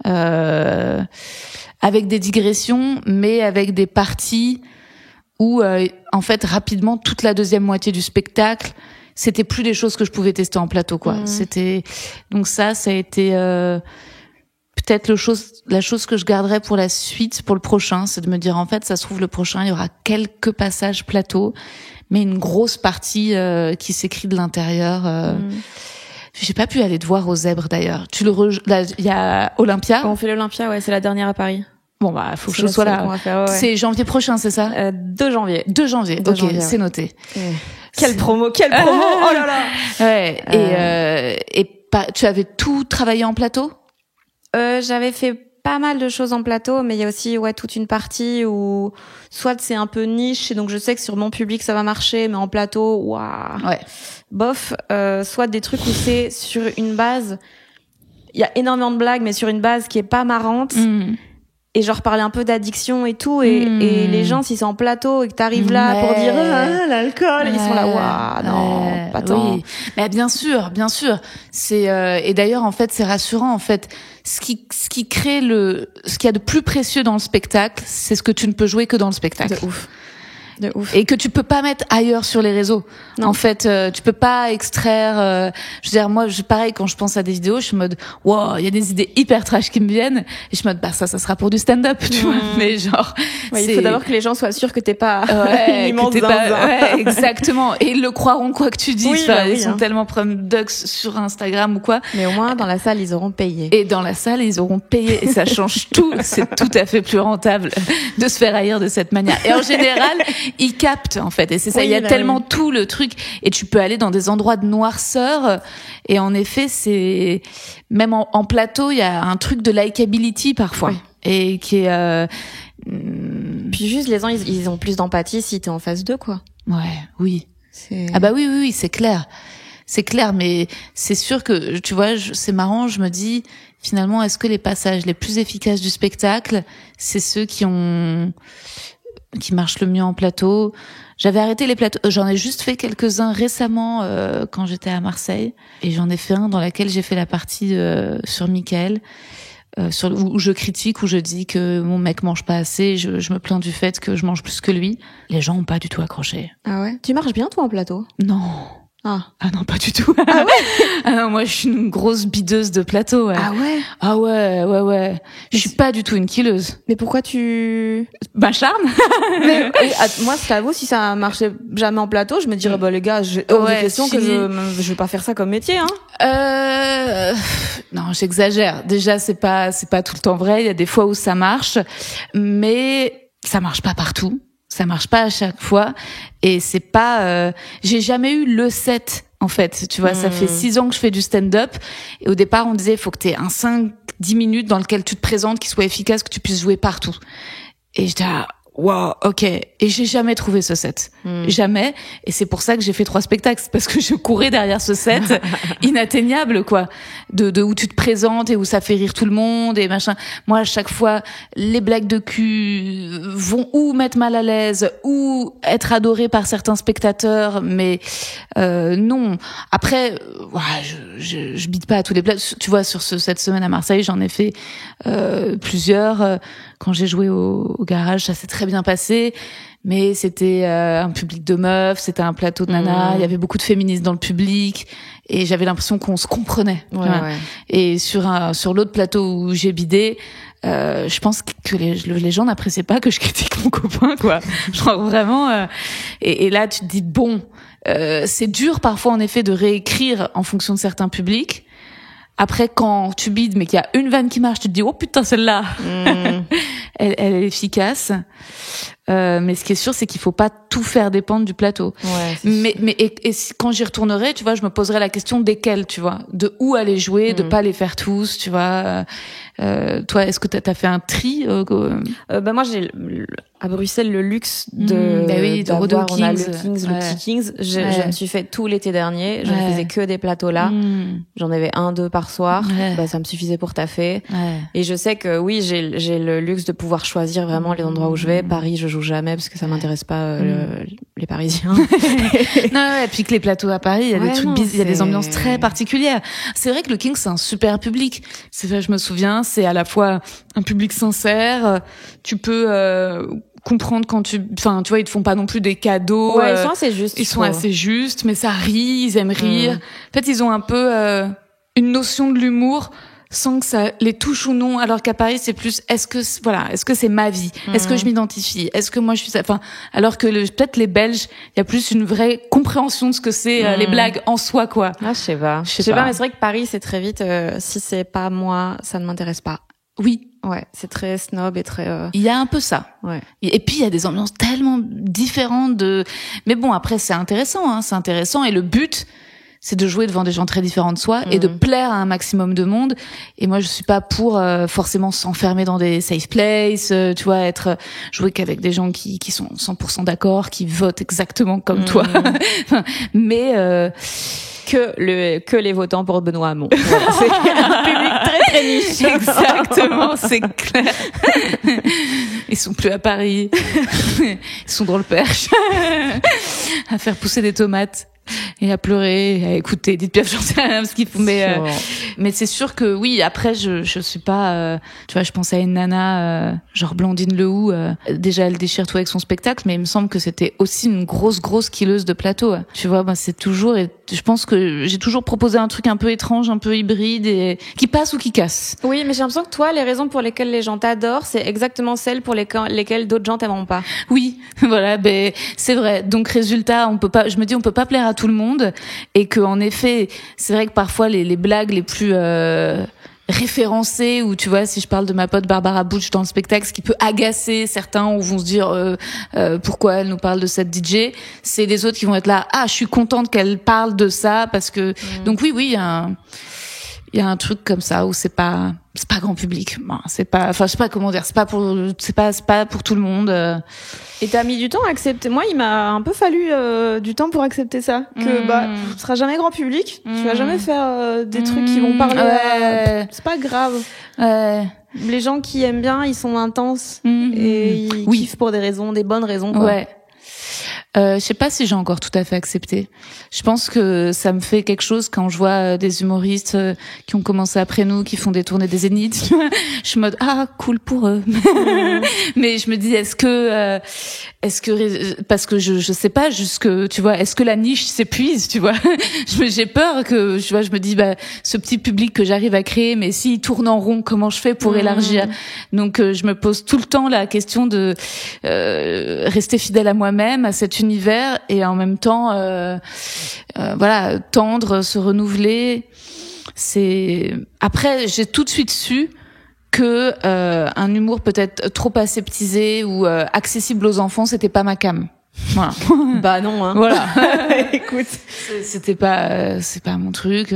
avec des digressions, mais avec des parties où en fait rapidement toute la deuxième moitié du spectacle, c'était plus des choses que je pouvais tester en plateau, quoi. C'était donc ça a été peut-être la chose que je garderais pour la suite, pour le prochain, c'est de me dire en fait ça se trouve le prochain il y aura quelques passages plateau, mais une grosse partie qui s'écrit de l'intérieur. J'ai pas pu aller te voir aux Zèbres d'ailleurs. Là, il y a Olympia. Quand on fait l'Olympia, ouais, c'est la dernière à Paris. Bon bah faut que je sois là. Faire, ouais. C'est janvier prochain, c'est ça 2 janvier. 2 janvier. OK, c'est noté. Quelle promo. Oh là là. Ouais, tu avais tout travaillé en plateau? J'avais fait pas mal de choses en plateau, mais il y a aussi toute une partie où soit c'est un peu niche et donc je sais que sur mon public ça va marcher, mais en plateau, bof. Soit des trucs où c'est sur une base, il y a énormément de blagues, mais sur une base qui est pas marrante. Et genre parler un peu d'addiction et tout, et les gens, s'ils sont en plateau et que t'arrives là pour dire l'alcool, ils sont là non, pas tant. Oui. Mais bien sûr. C'est et d'ailleurs en fait c'est rassurant en fait. Ce qui crée ce qu'il y a de plus précieux dans le spectacle, c'est ce que tu ne peux jouer que dans le spectacle. De ouf. Et que tu peux pas mettre ailleurs sur les réseaux. Non. En fait, tu peux pas extraire. Je veux dire, moi, pareil, quand je pense à des vidéos, je suis en mode, wow, il y a des idées hyper trash qui me viennent, et je suis en mode, ça sera pour du stand-up, tu vois. Mais genre, il faut d'abord que les gens soient sûrs que t'es pas une immense zinzin. Ouais, exactement. Et ils le croiront quoi que tu dis. Ils sont tellement ducks sur Instagram ou quoi. Mais au moins, dans la salle, ils auront payé. Et dans la salle, ils auront payé, et ça change tout. C'est tout à fait plus rentable de se faire haïr de cette manière. Et en général, ils captent en fait, et c'est ça, il y a tellement tout le truc, et tu peux aller dans des endroits de noirceur, et en effet c'est même en plateau il y a un truc de likability parfois, et qui est puis juste les gens ils ont plus d'empathie si t'es en face d'eux quoi. Oui, c'est clair, mais c'est sûr que tu vois, c'est marrant, je me dis finalement est-ce que les passages les plus efficaces du spectacle c'est ceux qui marchent le mieux en plateau. J'avais arrêté les plateaux, j'en ai juste fait quelques-uns récemment quand j'étais à Marseille, et j'en ai fait un dans lequel j'ai fait la partie sur Michael, où je critique, où je dis que mon mec mange pas assez, je me plains du fait que je mange plus que lui. Les gens ont pas du tout accroché. Ah ouais? Tu marches bien toi en plateau? Non. Ah non, pas du tout. Ah ouais? Ah non, moi je suis une grosse bideuse de plateau, ouais. Ah ouais? Ah ouais. Je suis pas du tout une killeuse. Mais pourquoi tu... Ben charme. Moi, je t'avoue, si ça marchait jamais en plateau, je me dirais les gars, j'ai hors de question que je vais pas faire ça comme métier, hein. Non, j'exagère. Déjà, c'est pas tout le temps vrai. Il y a des fois où ça marche, mais ça marche pas partout. Ça marche pas à chaque fois, et c'est pas j'ai jamais eu le set en fait, tu vois. Ça fait 6 ans que je fais du stand-up, et au départ on disait il faut que t'aies un 5-10 minutes dans lequel tu te présentes, qui soit efficace, que tu puisses jouer partout, et j'étais wow, ok. Et j'ai jamais trouvé ce set. Jamais. Et c'est pour ça que j'ai fait 3 spectacles. C'est parce que je courais derrière ce set inatteignable, quoi. De où tu te présentes et où ça fait rire tout le monde et machin. Moi, à chaque fois, les blagues de cul vont ou mettre mal à l'aise ou être adorées par certains spectateurs. Mais, non. Après, je bite pas à tous les blagues. Tu vois, sur cette semaine à Marseille, j'en ai fait, plusieurs. Quand j'ai joué au garage, ça s'est très bien passé, mais c'était un public de meufs, c'était un plateau de nanas, il y avait beaucoup de féministes dans le public, et j'avais l'impression qu'on se comprenait. Ouais. Et sur l'autre plateau où j'ai bidé, je pense que les gens n'appréciaient pas que je critique mon copain, quoi. Genre vraiment. Et là, tu te dis bon, c'est dur parfois en effet de réécrire en fonction de certains publics. Après, quand tu bides, mais qu'il y a une vanne qui marche, tu te dis, oh putain, celle-là, elle est efficace. Mais ce qui est sûr, c'est qu'il faut pas tout faire dépendre du plateau. Ouais, mais quand j'y retournerai, tu vois, je me poserai la question desquels, tu vois, de où aller jouer, de pas les faire tous, tu vois. Toi, est-ce que t'as fait un tri moi, j'ai à Bruxelles le luxe de Rodeo on a le Kings, Kings, le petit Kings. Je me suis fait tout l'été dernier. Je ne faisais que des plateaux là. J'en avais 1-2 par soir. Ça me suffisait pour taffer. Et je sais que oui, j'ai le luxe de pouvoir choisir vraiment les endroits où je vais. Paris, je joue jamais parce que ça m'intéresse pas les Parisiens. Non, et puis que les plateaux à Paris, il y a des trucs il y a des ambiances très particulières. C'est vrai que le Kings, c'est un super public. C'est vrai, je me souviens, c'est à la fois un public sincère, tu peux comprendre quand tu vois, ils te font pas non plus des cadeaux. Ouais, ils sont assez justes. Ils sont assez justes, mais ça rit, ils aiment rire. En fait, ils ont un peu une notion de l'humour sans que ça les touche ou non, alors qu'à Paris c'est plus est-ce que c'est ma vie, est-ce que je m'identifie, est-ce que moi je suis ça, enfin alors que peut-être les Belges il y a plus une vraie compréhension de ce que c'est les blagues en soi quoi. Je sais pas mais c'est vrai que Paris c'est très vite si c'est pas moi ça ne m'intéresse pas. Oui. Ouais, c'est très snob et très... Il y a un peu ça. Ouais. Et puis, il y a des ambiances tellement différentes Mais bon, après, c'est intéressant. Et le but, c'est de jouer devant des gens très différents de soi et de plaire à un maximum de monde. Et moi, je suis pas pour forcément s'enfermer dans des safe places, tu vois, jouer qu'avec des gens qui sont 100% d'accord, qui votent exactement comme toi. Mais... que les votants pour Benoît Hamon. Voilà, c'est un public très très niche. Exactement, c'est clair. Ils sont plus à Paris. Ils sont dans le Perche. À faire pousser des tomates. Et à pleurer, à écouter Edith Piaf, j'en sais rien, ce qu'il faut, mais c'est sûr que oui, après, je suis pas, tu vois, je pense à une nana, genre Blandine Lehou, déjà, elle déchire tout avec son spectacle, mais il me semble que c'était aussi une grosse killeuse de plateau, tu vois, c'est toujours, et je pense que j'ai toujours proposé un truc un peu étrange, un peu hybride, et qui passe ou qui casse. Oui, mais j'ai l'impression que toi, les raisons pour lesquelles les gens t'adorent, c'est exactement celles pour lesquelles d'autres gens t'aimeront pas. Oui, voilà, c'est vrai. Donc, résultat, on peut pas plaire à tout le monde, et que en effet c'est vrai que parfois les blagues les plus référencées, ou tu vois, si je parle de ma pote Barbara Butch dans le spectacle, ce qui peut agacer certains, ou vont se dire pourquoi elle nous parle de cette DJ, c'est des autres qui vont être là, je suis contente qu'elle parle de ça parce que donc oui il y a un truc comme ça où c'est pas grand public. Bon, je sais pas comment dire, c'est pas pour tout le monde. Et t'as mis du temps à accepter. Moi, il m'a un peu fallu du temps pour accepter ça. Que tu seras jamais grand public. Tu vas jamais faire des trucs qui vont parler. C'est pas grave. Les gens qui aiment bien, ils sont intenses et ils kiffent pour des bonnes raisons. Quoi. Ouais. Je sais pas si j'ai encore tout à fait accepté. Je pense que ça me fait quelque chose quand je vois des humoristes qui ont commencé après nous, qui font des tournées des Zéniths. Je suis en mode cool pour eux. Mais je me dis est-ce que parce que je sais pas jusque, tu vois, est-ce que la niche s'épuise, tu vois. J'ai peur que, tu vois, je me dis ce petit public que j'arrive à créer, mais s'il tourne en rond, comment je fais pour élargir. Donc je me pose tout le temps la question de rester fidèle à moi-même, à cet univers, et en même temps voilà, tendre, se renouveler. Après, j'ai tout de suite su que un humour peut-être trop aseptisé ou accessible aux enfants, c'était pas ma came. Voilà. Bah non, hein. Voilà. Écoute, c'est pas mon truc.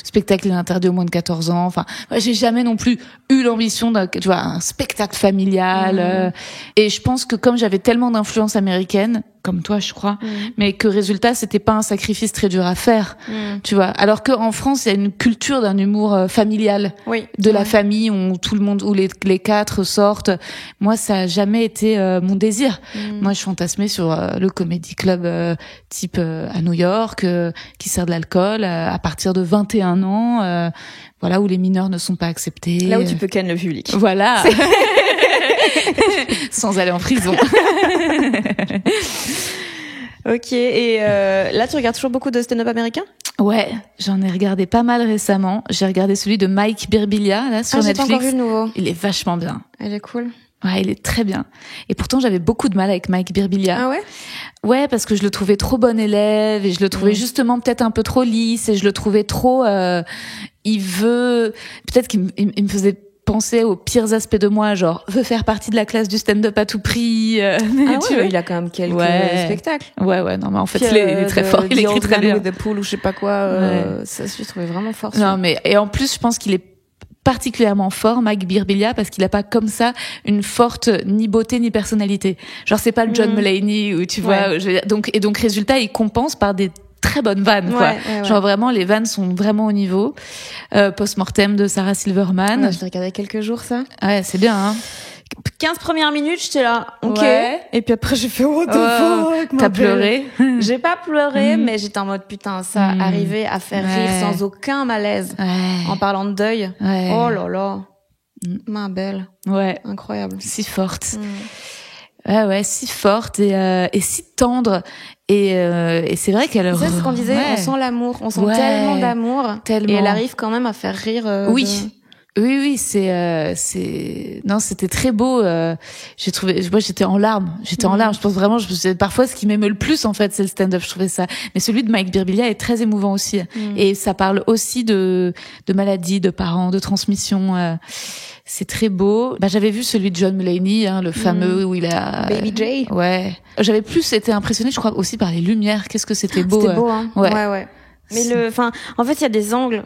Spectacle est interdit aux moins de 14 ans. Enfin, j'ai jamais non plus eu l'ambition d'un, tu vois, un spectacle familial. Et je pense que comme j'avais tellement d'influence américaine, comme toi, je crois, mais que résultat, c'était pas un sacrifice très dur à faire, tu vois. Alors qu'en France, il y a une culture d'un humour familial, de la famille, où tout le monde, où les quatre sortent. Moi, ça a jamais été mon désir. Moi, je fantasmais sur le comedy club type à New York, qui sert de l'alcool à partir de 21 ans, voilà, où les mineurs ne sont pas acceptés. Là où tu peux ken le public. Voilà. Sans aller en prison. Ok, et là tu regardes toujours beaucoup de stand-up américain ? Ouais, j'en ai regardé pas mal récemment. J'ai regardé celui de Mike Birbiglia là sur Netflix. J'ai pas encore vu le nouveau. Il est vachement bien. Il est cool. Ouais, il est très bien. Et pourtant, j'avais beaucoup de mal avec Mike Birbiglia. Ah ouais ? Ouais, parce que je le trouvais trop bon élève, et je le trouvais justement peut-être un peu trop lisse, et je le trouvais trop... peut-être qu'il me faisait penser aux pires aspects de moi, genre veut faire partie de la classe du stand-up à tout prix. Tu vois, il a quand même quelques spectacles. Ouais, non mais en fait il est très fort, il écrit très bien. The Pool ou je sais pas quoi, ça je trouvais vraiment fort. Non mais et en plus je pense qu'il est particulièrement fort, Mike Birbiglia, parce qu'il a pas comme ça une forte ni beauté ni personnalité. Genre c'est pas le John Mulaney où tu vois, donc résultat il compense par des très bonnes vannes, quoi. Genre vraiment, les vannes sont vraiment au niveau. Post-mortem de Sarah Silverman. Je l'ai regardé quelques jours, ça. Ouais, c'est bien, hein. 15 premières minutes, j'étais là. Ok. Ouais. Et puis après, j'ai fait what the fuck. T'as pleuré? J'ai pas pleuré, mais j'étais en mode putain, ça arrivait à faire rire sans aucun malaise. En parlant de deuil. Oh là là. Ma belle. Ouais. Incroyable. Si forte. Ouais, si forte et si tendre. Et c'est vrai qu'elle... C'est ce qu'on disait, on sent l'amour, on sent tellement d'amour. Tellement. Et elle arrive quand même à faire rire. Oui. Oui, non, c'était très beau. J'ai trouvé, moi, j'étais en larmes. En larmes. Je pense vraiment, parfois, ce qui m'émeut le plus, en fait, c'est le stand-up. Je trouvais ça. Mais celui de Mike Birbiglia est très émouvant aussi. Et ça parle aussi de maladies, de parents, de transmission. C'est très beau. J'avais vu celui de John Mulaney, le fameux où il a... Baby J. Ouais. J'avais plus été impressionnée, je crois, aussi par les lumières. Qu'est-ce que c'était beau. C'était beau, hein. Ouais. Mais en fait, il y a des angles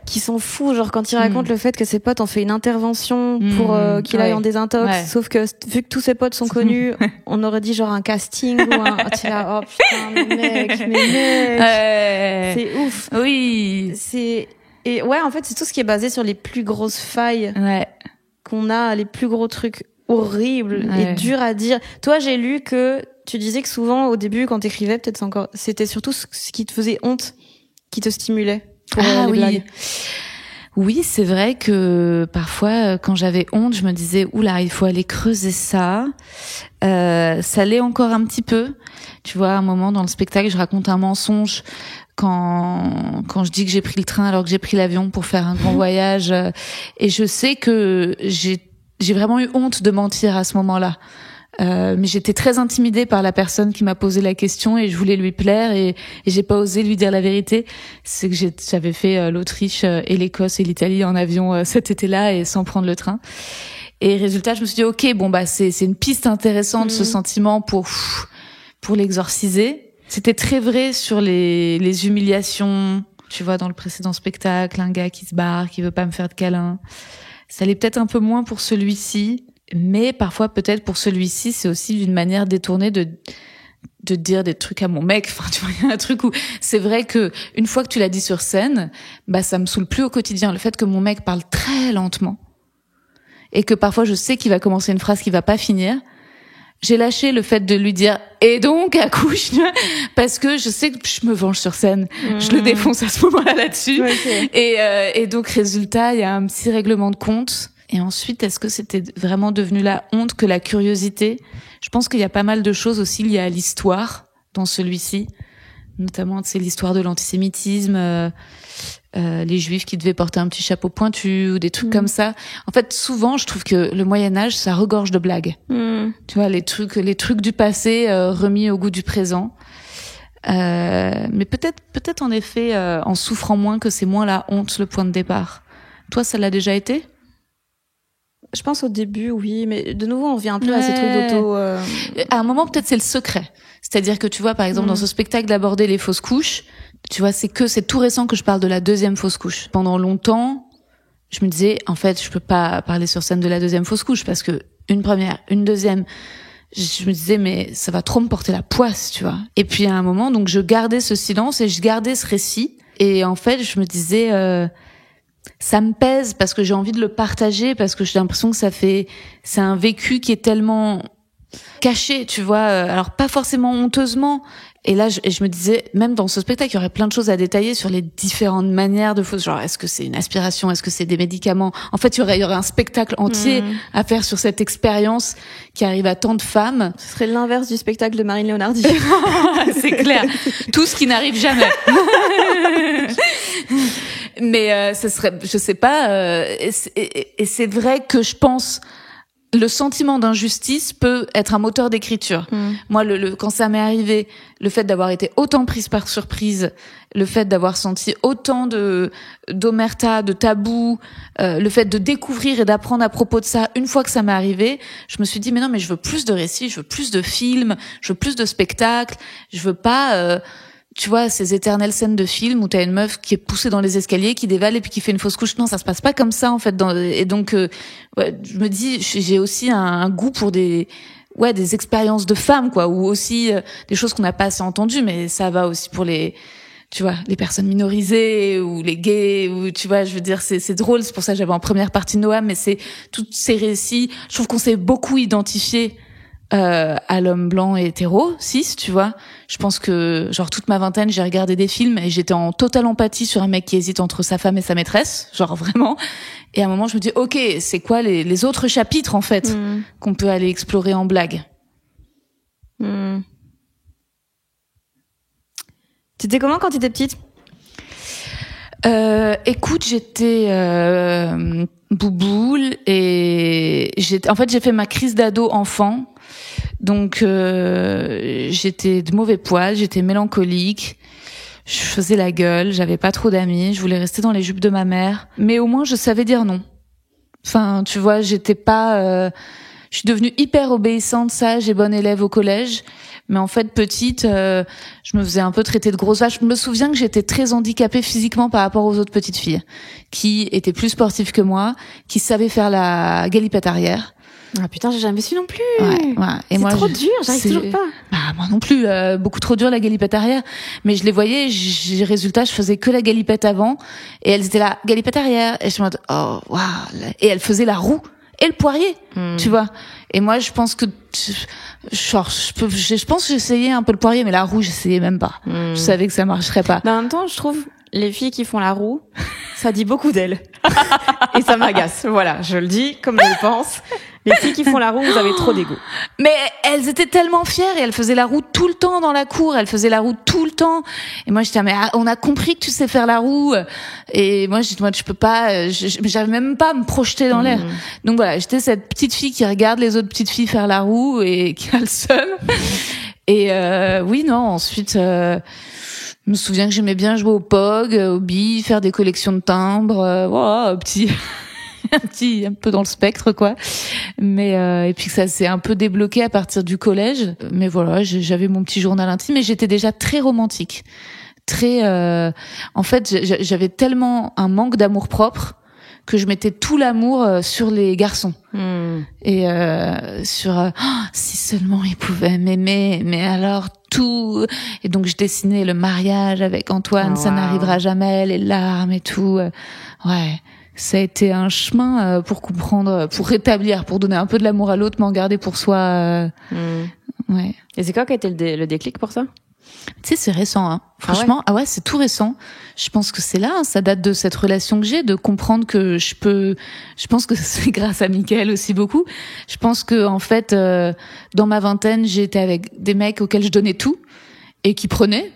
qui sont fous. Genre, quand il raconte le fait que ses potes ont fait une intervention pour qu'il aille en désintox. Sauf que, vu que tous ses potes sont connus, on aurait dit genre un casting ou un, oh putain, mais mec. C'est ouf. Oui. Et en fait, c'est tout ce qui est basé sur les plus grosses failles qu'on a, les plus gros trucs horribles et durs à dire. Toi, j'ai lu que tu disais que souvent, au début, quand t'écrivais, c'était surtout ce qui te faisait honte, qui te stimulait pour les blagues. Oui, c'est vrai que parfois, quand j'avais honte, je me disais, oula, il faut aller creuser ça. Ça l'est encore un petit peu. Tu vois, à un moment dans le spectacle, je raconte un mensonge quand je dis que j'ai pris le train alors que j'ai pris l'avion pour faire un grand voyage. Et je sais que j'ai vraiment eu honte de mentir à ce moment-là. Mais j'étais très intimidée par la personne qui m'a posé la question et je voulais lui plaire et j'ai pas osé lui dire la vérité. C'est que j'avais fait l'Autriche et l'Écosse et l'Italie en avion cet été-là et sans prendre le train. Et résultat, je me suis dit OK, c'est une piste intéressante ce sentiment pour l'exorciser. C'était très vrai sur les humiliations. Tu vois, dans le précédent spectacle, un gars qui se barre, qui veut pas me faire de câlin. Ça l'est peut-être un peu moins pour celui-ci, mais parfois peut-être pour celui-ci, c'est aussi d'une manière détournée de dire des trucs à mon mec. Enfin, tu vois, il y a un truc où c'est vrai que une fois que tu l'as dit sur scène, ça me saoule plus au quotidien. Le fait que mon mec parle très lentement et que parfois je sais qu'il va commencer une phrase qui va pas finir. J'ai lâché le fait de lui dire et donc accouche parce que je sais que je me venge sur scène. Je le défonce à ce moment-là là-dessus. Et donc résultat, il y a un petit règlement de compte. Et ensuite, est-ce que c'était vraiment devenu la honte que la curiosité? Je pense qu'il y a pas mal de choses aussi liées à l'histoire dans celui-ci, notamment c'est l'histoire de l'antisémitisme, les juifs qui devaient porter un petit chapeau pointu ou des trucs comme ça. En fait, souvent, je trouve que le Moyen-Âge, ça regorge de blagues. Tu vois, les trucs du passé remis au goût du présent. Mais peut-être en effet, en souffrant moins, que c'est moins la honte le point de départ. Toi, ça l'a déjà été? Je pense au début, oui, mais de nouveau, on revient un peu à ces trucs d'auto... À un moment, peut-être c'est le secret. C'est-à-dire que tu vois, par exemple, dans ce spectacle d'aborder les fausses couches, tu vois, c'est tout récent que je parle de la deuxième fausse couche. Pendant longtemps, je me disais, en fait, je peux pas parler sur scène de la deuxième fausse couche parce que une première, une deuxième, je me disais, mais ça va trop me porter la poisse, tu vois. Et puis à un moment, donc je gardais ce silence et je gardais ce récit. Et en fait, je me disais, ça me pèse parce que j'ai envie de le partager, parce que j'ai l'impression que c'est un vécu qui est tellement caché, tu vois. Alors pas forcément honteusement. Et là, je me disais, même dans ce spectacle, il y aurait plein de choses à détailler sur les différentes manières de fausses. Genre, est-ce que c'est une aspiration? Est-ce que c'est des médicaments? En fait, il y aurait un spectacle entier à faire sur cette expérience qui arrive à tant de femmes. Ce serait l'inverse du spectacle de Marine Leonardi. C'est clair. Tout ce qui n'arrive jamais. Mais ce serait, je sais pas. Et c'est vrai que je pense. Le sentiment d'injustice peut être un moteur d'écriture. Moi, quand ça m'est arrivé, le fait d'avoir été autant prise par surprise, le fait d'avoir senti autant d'omerta, de tabou, le fait de découvrir et d'apprendre à propos de ça, une fois que ça m'est arrivé, je me suis dit, mais non, mais je veux plus de récits, je veux plus de films, je veux plus de spectacles, je veux pas... tu vois, ces éternelles scènes de films où t'as une meuf qui est poussée dans les escaliers, qui dévale et puis qui fait une fausse couche. Non, ça se passe pas comme ça, en fait. Et donc, je me dis, j'ai aussi un goût pour des expériences de femmes, quoi, ou aussi des choses qu'on n'a pas assez entendues, mais ça va aussi pour les personnes minorisées ou les gays, ou tu vois, je veux dire, c'est drôle. C'est pour ça que j'avais en première partie Noam, mais c'est tous ces récits. Je trouve qu'on s'est beaucoup identifié à l'homme blanc et hétéro, cis, tu vois. Je pense que, genre, toute ma vingtaine, j'ai regardé des films et j'étais en totale empathie sur un mec qui hésite entre sa femme et sa maîtresse, genre vraiment. Et à un moment, je me dis, ok, c'est quoi les autres chapitres, en fait, qu'on peut aller explorer en blague? T'étais comment quand t'étais petite? Écoute, j'étais bouboule et j'ai fait ma crise d'ado enfant. Donc j'étais de mauvais poil, j'étais mélancolique, je faisais la gueule, j'avais pas trop d'amis, je voulais rester dans les jupes de ma mère, mais au moins je savais dire non. Enfin, tu vois, j'étais pas je suis devenue hyper obéissante, sage et bonne élève au collège. Mais en fait, petite, je me faisais un peu traiter de grosse vache. Je me souviens que j'étais très handicapée physiquement par rapport aux autres petites filles, qui étaient plus sportives que moi, qui savaient faire la galipette arrière. Ah putain, j'ai jamais su non plus. Ouais. Et c'est moi, trop dur, j'arrive toujours pas. Bah, moi non plus, beaucoup trop dur la galipette arrière. Mais je les voyais, résultat, je faisais que la galipette avant, et elles étaient là, galipette arrière, et je me disais, oh, waouh, et elles faisaient la roue et le poirier, tu vois. Et moi, je pense que je pense que j'essayais un peu le poirier, mais la roue, j'essayais même pas. Je savais que ça marcherait pas. Mais en même temps, je trouve les filles qui font la roue, ça dit beaucoup d'elles. Et ça m'agace. Voilà, je le dis comme je le pense. Les filles qui font la roue, vous avez trop d'ego. Mais elles étaient tellement fières et elles faisaient la roue tout le temps dans la cour. Elles faisaient la roue tout le temps. Et moi, j'étais, mais on a compris que tu sais faire la roue. Et moi, je peux pas, j'avais même pas à me projeter dans l'air. Donc voilà, j'étais cette petite fille qui regarde les autres petites filles faire la roue et qui a le seum. Et oui, non, ensuite, je me souviens que j'aimais bien jouer au POG, aux billes, faire des collections de timbres, voilà, un peu dans le spectre, quoi. Mais et puis que ça s'est un peu débloqué à partir du collège. Mais voilà, j'avais mon petit journal intime et j'étais déjà très romantique. En fait, j'avais tellement un manque d'amour propre que je mettais tout l'amour sur les garçons. Et sur si seulement ils pouvaient m'aimer, mais alors tout. Et donc je dessinais le mariage avec Antoine, ça n'arrivera jamais, les larmes et tout. Ouais, ça a été un chemin pour comprendre, pour rétablir, pour donner un peu de l'amour à l'autre, mais en garder pour soi. Ouais. Et c'est quoi qui a été le déclic pour ça? Tu sais, c'est récent, hein. Franchement, ah ouais, c'est tout récent. Je pense que c'est là, hein, ça date de cette relation que j'ai, de comprendre que je pense que c'est grâce à Mickaël aussi beaucoup. Je pense que, en fait, dans ma vingtaine, j'ai été avec des mecs auxquels je donnais tout et qui prenaient.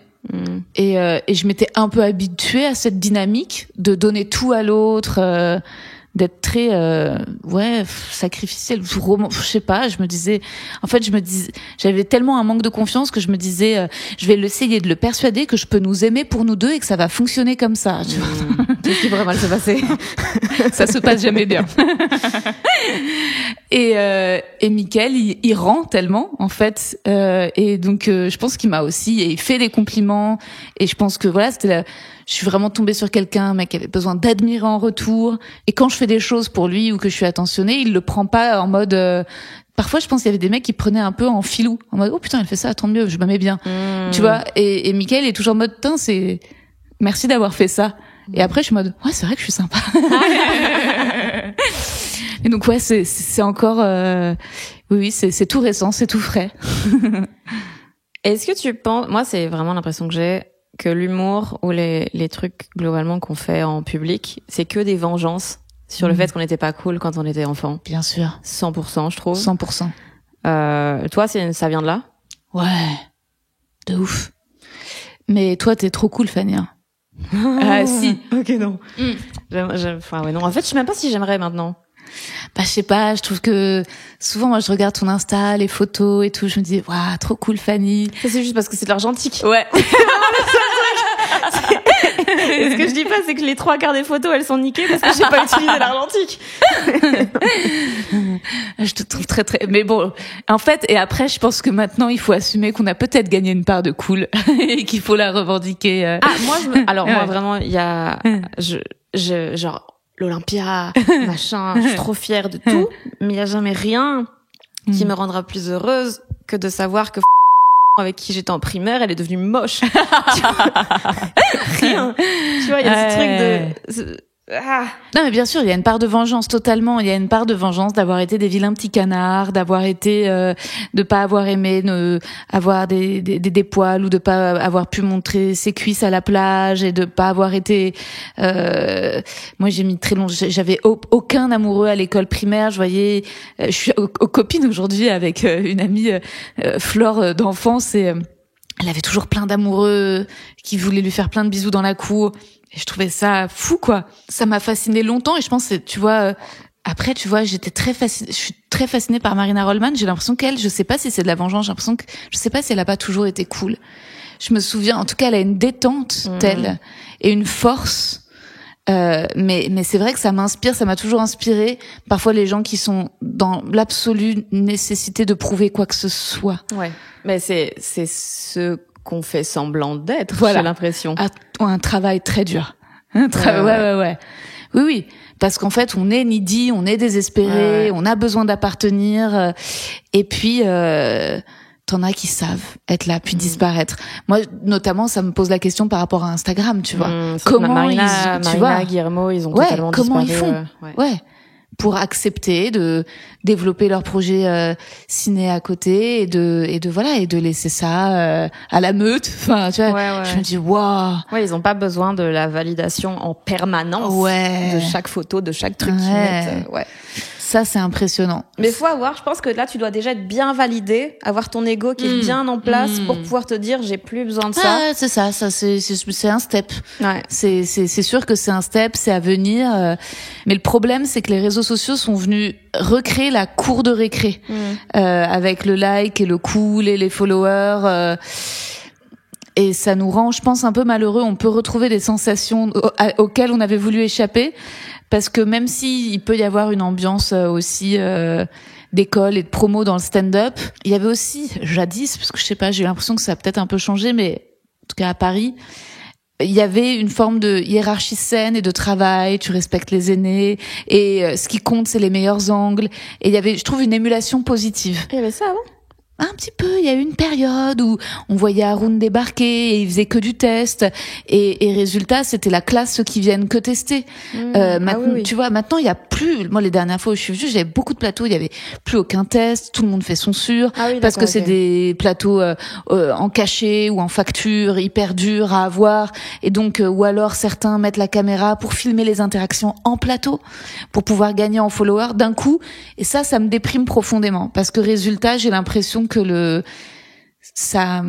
Et je m'étais un peu habituée à cette dynamique de donner tout à l'autre, d'être très sacrificielle, je sais pas, j'avais tellement un manque de confiance que je me disais je vais essayer de le persuader que je peux nous aimer pour nous deux et que ça va fonctionner comme ça, tu vois. Qu'est-ce qui pourrait mal se passer? Ça se passe jamais bien. Et Mickaël, il rend tellement, en fait, et donc je pense qu'il m'a aussi fait des compliments, et je pense que voilà, je suis vraiment tombée sur quelqu'un, un mec qui avait besoin d'admirer en retour, et quand je fais des choses pour lui ou que je suis attentionnée, il le prend pas en mode parfois je pense qu'il y avait des mecs qui prenaient un peu en filou, en mode oh putain, elle fait ça, tant mieux, je m'aimais bien. Tu vois, et Mickaël est toujours en mode c'est merci d'avoir fait ça. Et après je suis en mode ouais, c'est vrai que je suis sympa. Et donc ouais, c'est encore oui, c'est tout récent, c'est tout frais. Est-ce que tu penses, moi c'est vraiment l'impression que j'ai, que l'humour ou les trucs globalement qu'on fait en public, c'est que des vengeances sur le fait qu'on n'était pas cool quand on était enfant? Bien sûr. 100%, je trouve. 100%. Toi, ça vient de là? Ouais. De ouf. Mais toi, t'es trop cool, Fanny. Ah, si. Ok, non. Enfin, ouais, non. En fait, je sais même pas si j'aimerais maintenant. Bah, je sais pas, je trouve que souvent, moi, je regarde ton Insta, les photos et tout, je me dis, waouh, trop cool, Fanny. Ça, c'est juste parce que c'est de l'argentique. Ouais. Et ce que je dis pas, c'est que les 3/4 des photos, elles sont niquées parce que j'ai pas utilisé l'argentique. Je te trouve très, très, mais bon, en fait, et après, je pense que maintenant, il faut assumer qu'on a peut-être gagné une part de cool et qu'il faut la revendiquer. Ah, moi, vraiment, il y a, genre, l'Olympia, machin, je suis trop fière de tout, mais il y a jamais rien qui me rendra plus heureuse que de savoir que avec qui j'étais en primaire, elle est devenue moche. Rien. Tu vois, il y a ce truc de, Non, mais bien sûr, il y a une part de vengeance, totalement. Il y a une part de vengeance d'avoir été des vilains petits canards, d'avoir été, de pas avoir aimé avoir des poils, ou de pas avoir pu montrer ses cuisses à la plage, et de pas avoir été, moi j'ai mis très long, j'avais aucun amoureux à l'école primaire. Je voyais, je suis aux copines aujourd'hui avec une amie, Flore d'enfance, et elle avait toujours plein d'amoureux qui voulaient lui faire plein de bisous dans la cour. Et je trouvais ça fou, quoi. Ça m'a fascinée longtemps, et je pense, tu vois, après, tu vois, je suis très fascinée par Marina Rollman. J'ai l'impression qu'elle, je sais pas si c'est de la vengeance, j'ai l'impression que, je sais pas si elle a pas toujours été cool. Je me souviens, en tout cas, elle a une détente telle, et une force. Mais c'est vrai que ça m'inspire, ça m'a toujours inspiré. Parfois, les gens qui sont dans l'absolue nécessité de prouver quoi que ce soit. Ouais. Mais c'est ce qu'on fait semblant d'être, voilà. J'ai l'impression. Un travail très dur. Ouais. Oui. Parce qu'en fait, on est needy, on est désespéré, on a besoin d'appartenir. Et puis, t'en as qui savent être là puis disparaître. Moi, notamment, ça me pose la question par rapport à Instagram, tu vois. Comment Marina, Guillermo, ils ont totalement disparu. Comment ils font pour accepter de développer leur projet ciné à côté, et de laisser ça à la meute. Enfin, tu vois, je me dis waouh. Ouais, ils ont pas besoin de la validation en permanence de chaque photo, de chaque truc qu'ils mettent. Ça, c'est impressionnant. Mais faut avoir, je pense que là, tu dois déjà être bien validé, avoir ton ego qui est bien en place pour pouvoir te dire, j'ai plus besoin de ça. C'est ça, c'est un step. Ouais. C'est sûr que c'est un step, c'est à venir. Mais le problème, c'est que les réseaux sociaux sont venus recréer la cour de récré, avec le like et le cool et les followers. Et ça nous rend, je pense, un peu malheureux. On peut retrouver des sensations auxquelles on avait voulu échapper. Parce que même si il peut y avoir une ambiance aussi d'école et de promo dans le stand-up, il y avait aussi jadis, parce que je sais pas, j'ai eu l'impression que ça a peut-être un peu changé, mais en tout cas à Paris, il y avait une forme de hiérarchie saine et de travail. Tu respectes les aînés, et ce qui compte, c'est les meilleurs angles. Et il y avait, je trouve, une émulation positive. Il y avait ça avant? Un petit peu, il y a eu une période où on voyait Haroun débarquer et il faisait que du test, et résultat, c'était la classe ceux qui viennent que tester. Maintenant, tu vois, maintenant il y a plus, moi les dernières fois où je suis venue, j'avais beaucoup de plateaux, il y avait plus aucun test, tout le monde fait son sûr, parce que c'est des plateaux en cachet ou en facture, hyper durs à avoir, et donc ou alors certains mettent la caméra pour filmer les interactions en plateau pour pouvoir gagner en followers d'un coup, et ça me déprime profondément, parce que résultat, j'ai l'impression que ça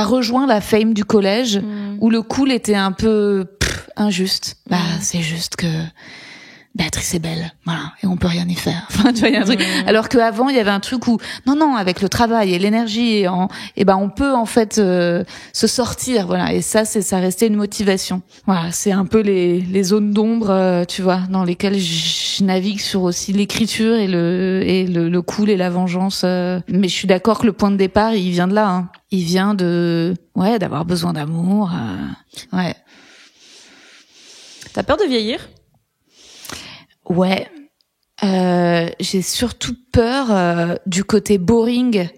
rejoint la fame du collège, où le cool était un peu injuste. Bah, c'est juste que Béatrice est belle, voilà, et on peut rien y faire. Enfin, tu vois, il y a un truc. Alors qu'avant, il y avait un truc où, non, avec le travail et l'énergie, on peut, en fait, se sortir, voilà. Et ça restait une motivation. Voilà. C'est un peu les zones d'ombre, tu vois, dans lesquelles je navigue sur aussi l'écriture et le cool et la vengeance. Mais je suis d'accord que le point de départ, il vient de là, hein. Il vient d'avoir besoin d'amour, ouais. T'as peur de vieillir? Ouais, j'ai surtout peur du côté boring.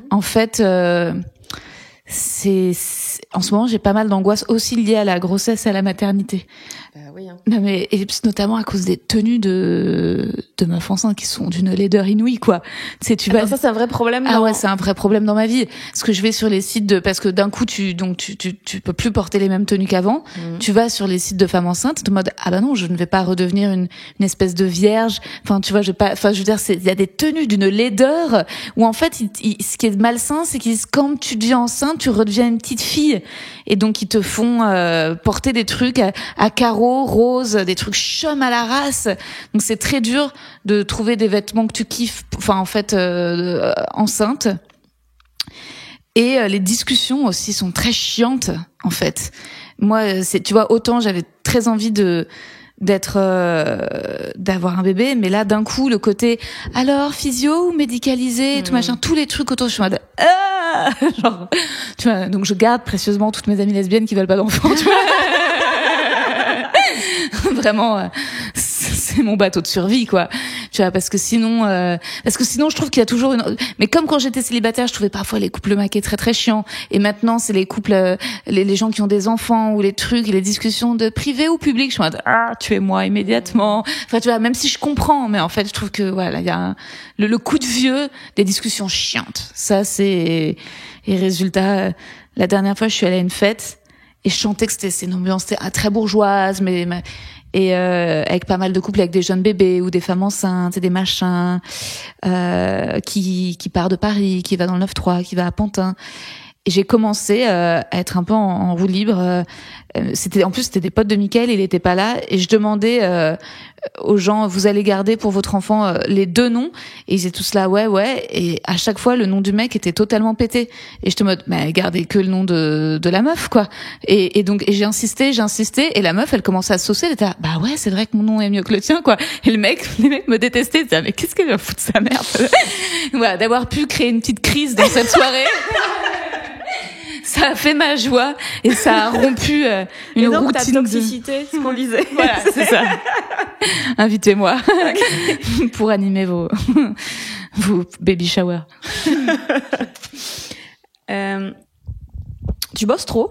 En fait, c'est en ce moment j'ai pas mal d'angoisse aussi liée à la grossesse et à la maternité. Oui. Hein. Non mais et notamment à cause des tenues de meufs enceintes qui sont d'une laideur inouïe, quoi. Tu sais, tu vas. Ça c'est un vrai problème. Ah ouais, c'est un vrai problème dans ma vie. Parce que je vais sur les sites parce que d'un coup tu peux plus porter les mêmes tenues qu'avant. Tu vas sur les sites de femmes enceintes, en mode non, je ne vais pas redevenir une espèce de vierge. Enfin, tu vois, je veux dire, il y a des tenues d'une laideur où en fait, ce qui est malsain, c'est qu'ils quand tu deviens enceinte, tu redeviens une petite fille, et donc ils te font porter des trucs à carreaux roses, des trucs chum à la race. Donc c'est très dur de trouver des vêtements que tu kiffes, enfin en fait enceinte. Et les discussions aussi sont très chiantes en fait. Moi, tu vois, autant j'avais très envie d'avoir un bébé, mais là d'un coup le côté alors physio ou médicalisé, tout machin, tous les trucs autour, je suis en mode genre, tu vois, donc je garde précieusement toutes mes amies lesbiennes qui veulent pas d'enfants, tu vois. Vraiment c'est mon bateau de survie, quoi. Tu vois, parce que sinon je trouve qu'il y a toujours mais comme quand j'étais célibataire, je trouvais parfois les couples maqués très très chiants, et maintenant c'est les couples, les gens qui ont des enfants, ou les trucs, les discussions de privé ou public, je suis en mode, tuez-moi immédiatement. Enfin, tu vois, même si je comprends, mais en fait, je trouve que voilà, il y a le coup de vieux des discussions chiantes. Ça, c'est, et résultat, la dernière fois, je suis allée à une fête et je sentais que c'est une ambiance très bourgeoise, et avec pas mal de couples avec des jeunes bébés ou des femmes enceintes et des machins, qui part de Paris, qui va dans le 9-3, qui va à Pantin. Et j'ai commencé à être un peu en roue libre. En plus c'était des potes de Mickaël, il était pas là, et je demandais aux gens, vous allez garder pour votre enfant les 2 noms, et ils étaient tous là, ouais, et à chaque fois le nom du mec était totalement pété, et j'étais en mode, mais gardez que le nom de la meuf, quoi. Et donc j'ai insisté, et la meuf elle commençait à saucer, elle était là, bah ouais, c'est vrai que mon nom est mieux que le tien, quoi. Et les mecs me détestaient, ils disaient, mais qu'est-ce qu'elle va foutre sa merde. Voilà, d'avoir pu créer une petite crise dans cette soirée. Ça a fait ma joie, et ça a rompu une routine. Ta toxicité, ce qu'on disait. Voilà, c'est ça. Invitez-moi pour animer vos baby showers. Tu bosses trop?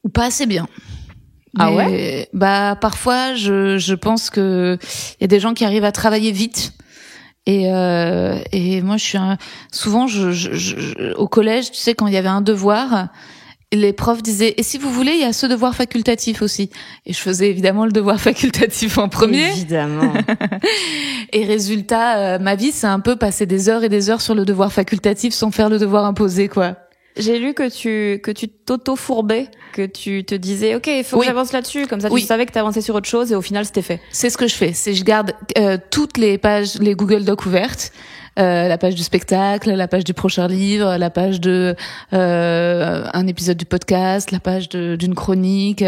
Ou pas assez bien. Ah ouais? Bah parfois je pense que il y a des gens qui arrivent à travailler vite. Et moi je suis souvent au collège, tu sais, quand il y avait un devoir, les profs disaient, et si vous voulez, il y a ce devoir facultatif aussi. Et je faisais évidemment le devoir facultatif en premier. Évidemment. Et résultat, ma vie, c'est un peu passer des heures et des heures sur le devoir facultatif sans faire le devoir imposé, quoi. J'ai lu que tu t'auto-fourbais, que tu te disais, OK, il faut que j'avance là-dessus. Comme ça, tu savais que t'avançais sur autre chose, et au final, c'était fait. C'est ce que je fais. Je garde toutes les pages, les Google Docs ouvertes. La page du spectacle, la page du prochain livre, la page de un épisode du podcast, la page d'une chronique.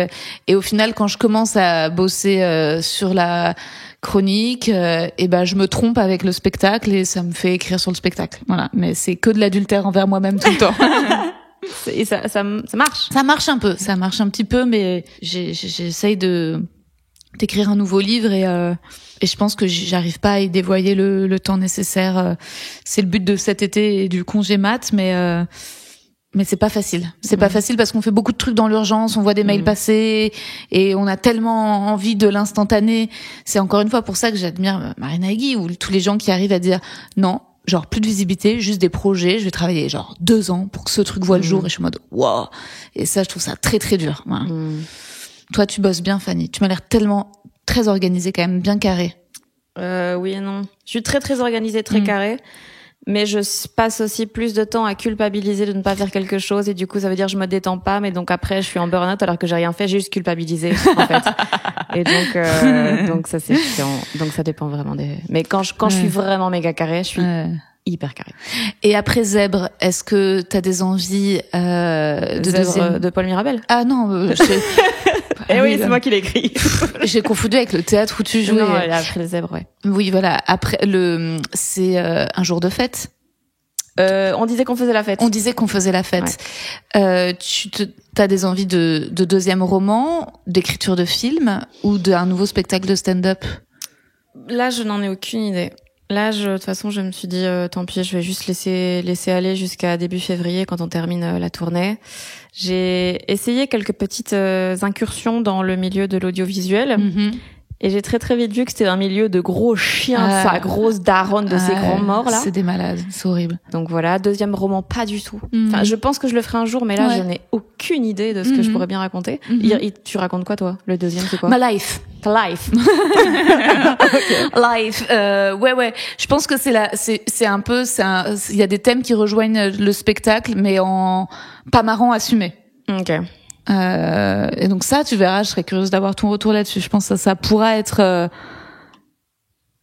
Et au final, quand je commence à bosser sur la chronique, et ben je me trompe avec le spectacle, et ça me fait écrire sur le spectacle. Voilà, mais c'est que de l'adultère envers moi-même tout le temps. Et ça marche. Ça marche un peu, ça marche un petit peu, mais j'essaye d'écrire un nouveau livre, et je pense que j'arrive pas à y dévoyer le temps nécessaire. C'est le but de cet été et du congé mat, mais c'est pas facile. C'est pas facile parce qu'on fait beaucoup de trucs dans l'urgence, on voit des mails passer, et on a tellement envie de l'instantané. C'est encore une fois pour ça que j'admire Marina Hegyi, ou tous les gens qui arrivent à dire non, genre plus de visibilité, juste des projets, je vais travailler genre 2 ans pour que ce truc voit le jour, et je suis en mode wow. Et ça, je trouve ça très très dur. Voilà. Toi, tu bosses bien, Fanny. Tu m'as l'air tellement très organisée, quand même, bien carrée. Oui et non. Je suis très très organisée, très carrée. Mais je passe aussi plus de temps à culpabiliser de ne pas faire quelque chose, et du coup ça veut dire je me détends pas, mais donc après je suis en burn-out alors que j'ai rien fait, j'ai juste culpabilisé en fait. Et donc ça c'est chiant. Donc ça dépend vraiment des. Mais quand je suis vraiment méga carré, je suis hyper carré. Et après Zèbre, est-ce que t'as des envies de Paul Mirabel? Ah non, Eh oui, c'est moi qui l'ai écrit. J'ai confondu avec le théâtre où tu jouais. Non, après le Zèbre, ouais. Oui, voilà. Après c'est un jour de fête. On disait qu'on faisait la fête. On disait qu'on faisait la fête. Ouais. T'as des envies de deuxième roman, d'écriture de film, ou d'un nouveau spectacle de stand-up? Là, je n'en ai aucune idée. Là, de toute façon, je me suis dit, tant pis, je vais juste laisser aller jusqu'à début février quand on termine la tournée. J'ai essayé quelques petites incursions dans le milieu de l'audiovisuel. Et j'ai très très vite vu que c'était un milieu de gros chiens, sa grosse daronne de ces grands morts là. C'est des malades, c'est horrible. Donc voilà, deuxième roman, pas du tout. Enfin, je pense que je le ferai un jour, mais là, je n'ai aucune idée de ce que je pourrais bien raconter. Tu racontes quoi, toi? Le deuxième, c'est quoi? Ma life. Ta life. Life. Ouais. Je pense que c'est un peu, il y a des thèmes qui rejoignent le spectacle, mais en pas marrant assumé. Ok. Et donc ça, tu verras, je serais curieuse d'avoir ton retour là-dessus. Je pense que ça pourra être,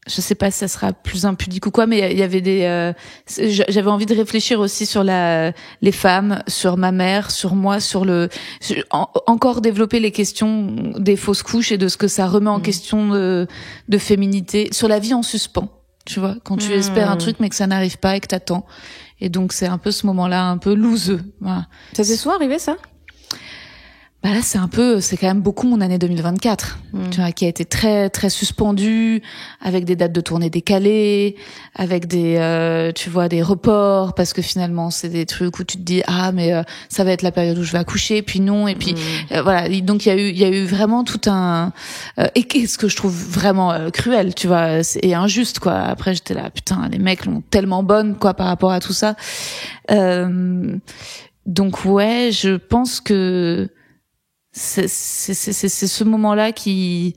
je sais pas si ça sera plus impudique ou quoi, mais il y avait j'avais envie de réfléchir aussi sur les femmes, sur ma mère, sur moi, encore développer les questions des fausses couches et de ce que ça remet en question de féminité, sur la vie en suspens. Tu vois, quand tu espères un truc mais que ça n'arrive pas et que t'attends. Et donc c'est un peu ce moment-là, un peu louseux. Voilà. Ça t'est souvent arrivé, ça? Bah là, c'est quand même beaucoup mon année 2024, tu vois, qui a été très très suspendue, avec des dates de tournée décalées, avec des tu vois, des reports, parce que finalement c'est des trucs où tu te dis mais ça va être la période où je vais accoucher, puis non, et puis voilà. Donc il y a eu vraiment tout un et ce que je trouve vraiment cruel, tu vois, et injuste quoi. Après j'étais là, putain, les mecs l'ont tellement bonne quoi par rapport à tout ça. Donc ouais, je pense que c'est ce moment-là que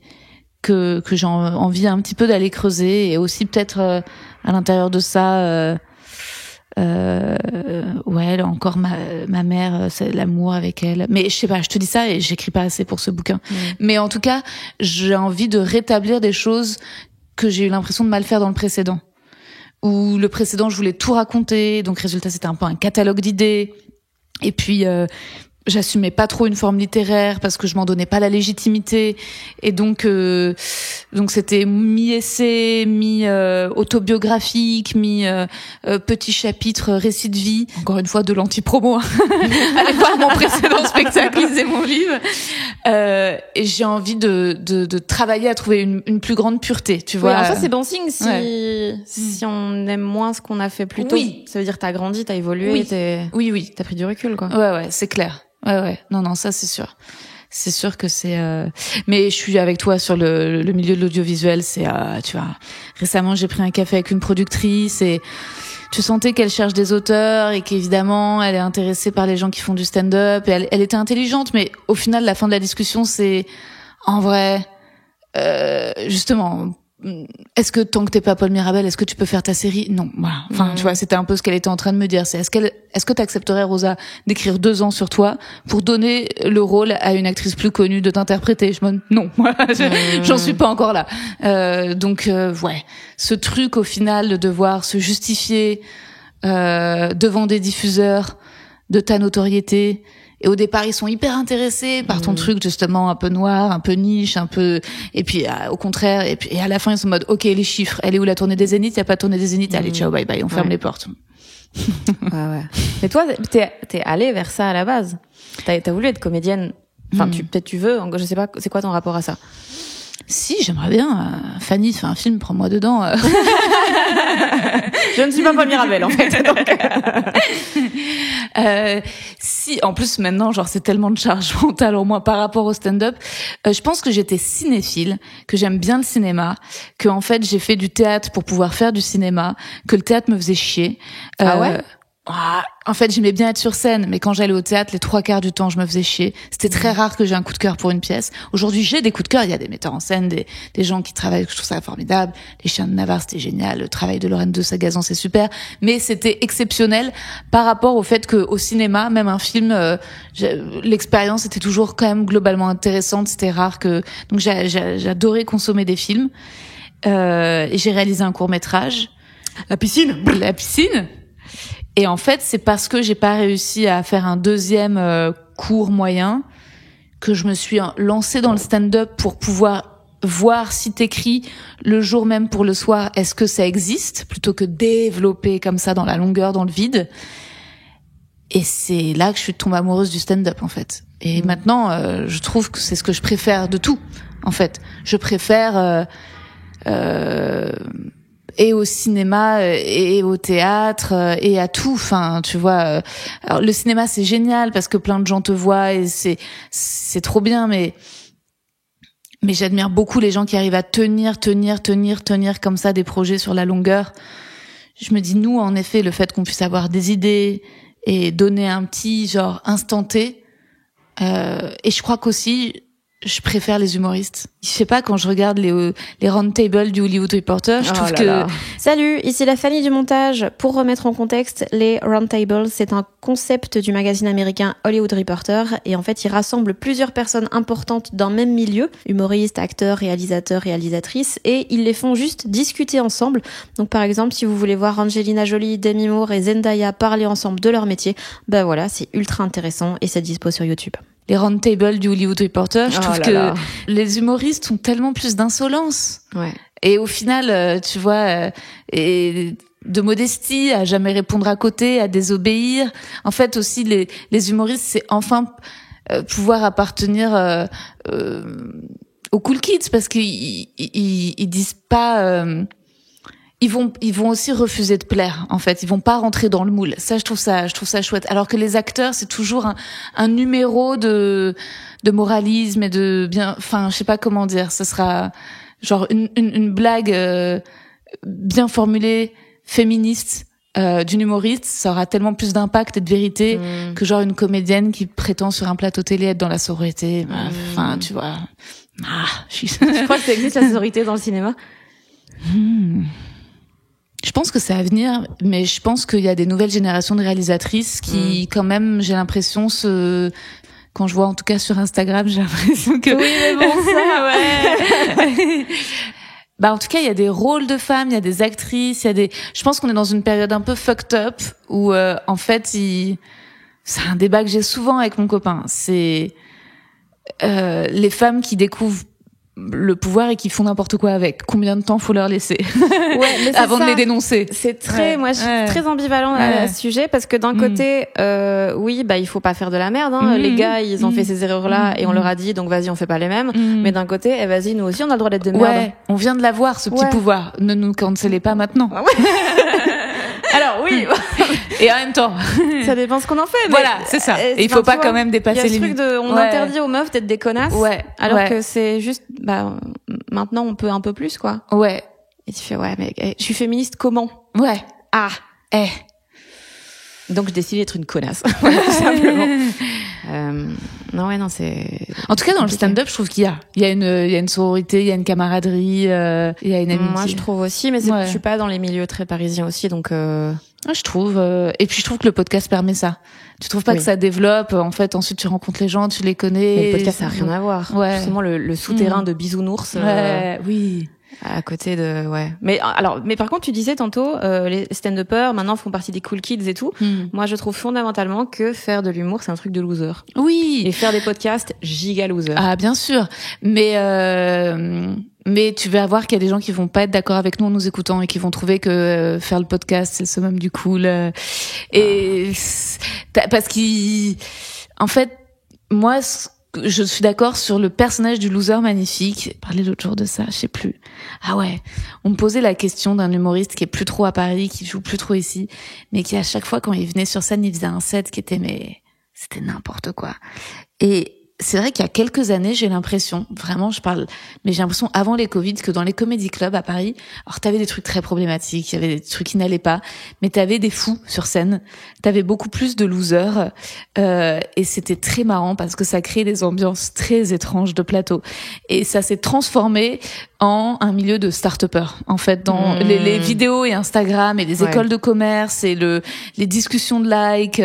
j'ai envie un petit peu d'aller creuser, et aussi peut-être à l'intérieur de ça ouais, encore ma mère, c'est l'amour avec elle. Mais je sais pas, je te dis ça et j'écris pas assez pour ce bouquin. Mais en tout cas, j'ai envie de rétablir des choses que j'ai eu l'impression de mal faire dans le précédent. Où le précédent, je voulais tout raconter, donc résultat, c'était un peu un catalogue d'idées. Et puis j'assumais pas trop une forme littéraire parce que je m'en donnais pas la légitimité, et donc c'était mi-essai, mi-autobiographique, petit chapitre récit de vie, encore une fois de l'anti-promo. Allez voir mon précédent spectacle, lisez mon livre. Et j'ai envie de travailler à trouver une plus grande pureté, tu vois. Oui, ça c'est bon signe si on aime moins ce qu'on a fait plus tôt. Oui. Ça veut dire que t'as grandi, t'as évolué, oui, t'as pris du recul, quoi. Ouais, c'est clair. Ouais, non, ça c'est sûr. C'est sûr que c'est mais je suis avec toi sur le milieu de l'audiovisuel, c'est tu vois, récemment j'ai pris un café avec une productrice et tu sentais qu'elle cherche des auteurs et qu'évidemment elle est intéressée par les gens qui font du stand-up, et elle était intelligente, mais au final la fin de la discussion c'est en vrai justement, est-ce que tant que t'es pas Paul Mirabel, est-ce que tu peux faire ta série? Non, voilà. Enfin, tu vois, c'était un peu ce qu'elle était en train de me dire. C'est est-ce que t'accepterais, Rosa, d'écrire 2 ans sur toi pour donner le rôle à une actrice plus connue de t'interpréter? Non, voilà, j'en suis pas encore là. Donc, ouais, ce truc au final de devoir se justifier devant des diffuseurs de ta notoriété. Et au départ, ils sont hyper intéressés par ton truc, justement, un peu noir, un peu niche, un peu, et puis, au contraire, et à la fin, ils sont en mode, ok, les chiffres, elle est où la tournée des Zéniths? Il y a pas de tournée des Zéniths? Allez, ciao, bye bye, on ferme les portes. Ouais. Mais toi, t'es allée vers ça à la base. T'as voulu être comédienne. Enfin, peut-être tu veux, je sais pas, c'est quoi ton rapport à ça? Si, j'aimerais bien. Fanny fait un film, prends-moi dedans. Je ne suis pas Paul Mirabel, en fait. Donc... si, en plus maintenant, genre c'est tellement de charge mentale en moi par rapport au stand-up. Je pense que j'étais cinéphile, que j'aime bien le cinéma, que en fait j'ai fait du théâtre pour pouvoir faire du cinéma, que le théâtre me faisait chier. Ah ouais? En fait, j'aimais bien être sur scène, mais quand j'allais au théâtre, les 3/4 du temps, je me faisais chier. C'était très rare que j'ai un coup de cœur pour une pièce. Aujourd'hui, j'ai des coups de cœur. Il y a des metteurs en scène, des gens qui travaillent, je trouve ça formidable. Les Chiens de Navarre, c'était génial. Le travail de Lorraine de Sagazan, c'est super. Mais c'était exceptionnel par rapport au fait que au cinéma, même un film, l'expérience était toujours quand même globalement intéressante. C'était rare que, donc j'adorais consommer des films. Et j'ai réalisé un court-métrage. La piscine. Et en fait, c'est parce que j'ai pas réussi à faire un deuxième cours moyen que je me suis lancée dans le stand-up pour pouvoir voir si t'écris le jour même pour le soir, est-ce que ça existe, plutôt que développer comme ça dans la longueur, dans le vide. Et c'est là que je suis tombée amoureuse du stand-up, en fait. Et maintenant, je trouve que c'est ce que je préfère de tout, en fait. Je préfère... et au cinéma et au théâtre et à tout, enfin tu vois, alors le cinéma c'est génial parce que plein de gens te voient et c'est trop bien, mais j'admire beaucoup les gens qui arrivent à tenir comme ça des projets sur la longueur. Je me dis, nous en effet, le fait qu'on puisse avoir des idées et donner un petit genre instant T, et je crois qu'aussi je préfère les humoristes. Je sais pas, quand je regarde les round tables du Hollywood Reporter, je trouve que... Salut, ici la Fanny du montage. Pour remettre en contexte, les round tables, c'est un concept du magazine américain Hollywood Reporter, et en fait, il rassemble plusieurs personnes importantes d'un même milieu, humoristes, acteurs, réalisateurs, réalisatrices, et ils les font juste discuter ensemble. Donc par exemple, si vous voulez voir Angelina Jolie, Demi Moore et Zendaya parler ensemble de leur métier, ben voilà, c'est ultra intéressant et c'est dispo sur YouTube. Les round tables du Hollywood Reporter, je trouve que les humoristes ont tellement plus d'insolence. Ouais. Et au final, tu vois, et de modestie, à jamais répondre à côté, à désobéir. En fait, aussi, les humoristes, c'est enfin pouvoir appartenir aux cool kids, parce qu'ils ils disent pas ils vont aussi refuser de plaire, en fait. Ils vont pas rentrer dans le moule. Ça, je trouve ça chouette. Alors que les acteurs, c'est toujours un numéro de moralisme et de bien, enfin, je sais pas comment dire. Ce sera genre une blague bien formulée, féministe, d'une humoriste. Ça aura tellement plus d'impact et de vérité que genre une comédienne qui prétend sur un plateau télé être dans la sororité. Enfin, tu vois. Je crois que ça existe la sororité dans le cinéma. Je pense que c'est à venir, mais je pense qu'il y a des nouvelles générations de réalisatrices qui, quand même, j'ai l'impression, quand je vois en tout cas sur Instagram, j'ai l'impression que... Oui, mais bon, ça, ouais. Bah, en tout cas, il y a des rôles de femmes, il y a des actrices, je pense qu'on est dans une période un peu fucked up où, en fait, c'est un débat que j'ai souvent avec mon copain. C'est, les femmes qui découvrent le pouvoir et qui font n'importe quoi avec. Combien de temps faut leur laisser avant de les dénoncer? C'est très, moi, je suis très ambivalent à ce sujet parce que d'un côté, oui, bah, il faut pas faire de la merde, hein. Les gars, ils ont fait ces erreurs-là et on leur a dit, donc vas-y, on fait pas les mêmes. Mais d'un côté, vas-y, nous aussi, on a le droit d'être de merde. Ouais, on vient de l'avoir, ce petit pouvoir. Ne nous cancellez pas maintenant. Alors oui. Et en même temps, ça dépend ce qu'on en fait. Mais voilà, c'est ça. Et il faut pas quand même dépasser les limites. Il y a ce truc on interdit aux meufs d'être des connasses. Ouais. Alors que c'est juste, bah, maintenant on peut un peu plus, quoi. Ouais. Et tu fais, ouais, mais je suis féministe comment? Ouais. Ah. Donc je décide d'être une connasse. Voilà, tout simplement. Non, c'est... En tout cas, dans le stand-up, je trouve qu'il y a une sororité, il y a une camaraderie, il y a une amitié. Moi, je trouve aussi, mais je suis pas dans les milieux très parisiens aussi, donc je trouve, et puis je trouve que le podcast permet ça. Tu trouves pas que ça développe, en fait, ensuite tu rencontres les gens, tu les connais. Mais le podcast, ça a rien à voir. Ouais. Justement, le souterrain de Bisounours. Oui. À côté de, Mais par contre, tu disais tantôt, les stand-uppers, maintenant, font partie des cool kids et tout. Moi, je trouve fondamentalement que faire de l'humour, c'est un truc de loser. Oui. Et faire des podcasts, giga loser. Ah, bien sûr. Mais tu vas voir qu'il y a des gens qui vont pas être d'accord avec nous en nous écoutant et qui vont trouver que faire le podcast, c'est le summum du cool. Parce en fait, moi, je suis d'accord sur le personnage du loser magnifique. J'ai parlé l'autre jour de ça, je sais plus. Ah ouais. On me posait la question d'un humoriste qui est plus trop à Paris, qui joue plus trop ici, mais qui à chaque fois quand il venait sur scène, il faisait un set qui était, c'était n'importe quoi. Et c'est vrai qu'il y a quelques années, j'ai l'impression, vraiment, mais j'ai l'impression avant les Covid que dans les comédie clubs à Paris, alors t'avais des trucs très problématiques, il y avait des trucs qui n'allaient pas, mais t'avais des fous sur scène, t'avais beaucoup plus de losers, et c'était très marrant parce que ça créait des ambiances très étranges de plateau. Et ça s'est transformé en un milieu de start-upers, en fait, dans les vidéos et Instagram et les écoles de commerce et les discussions de likes,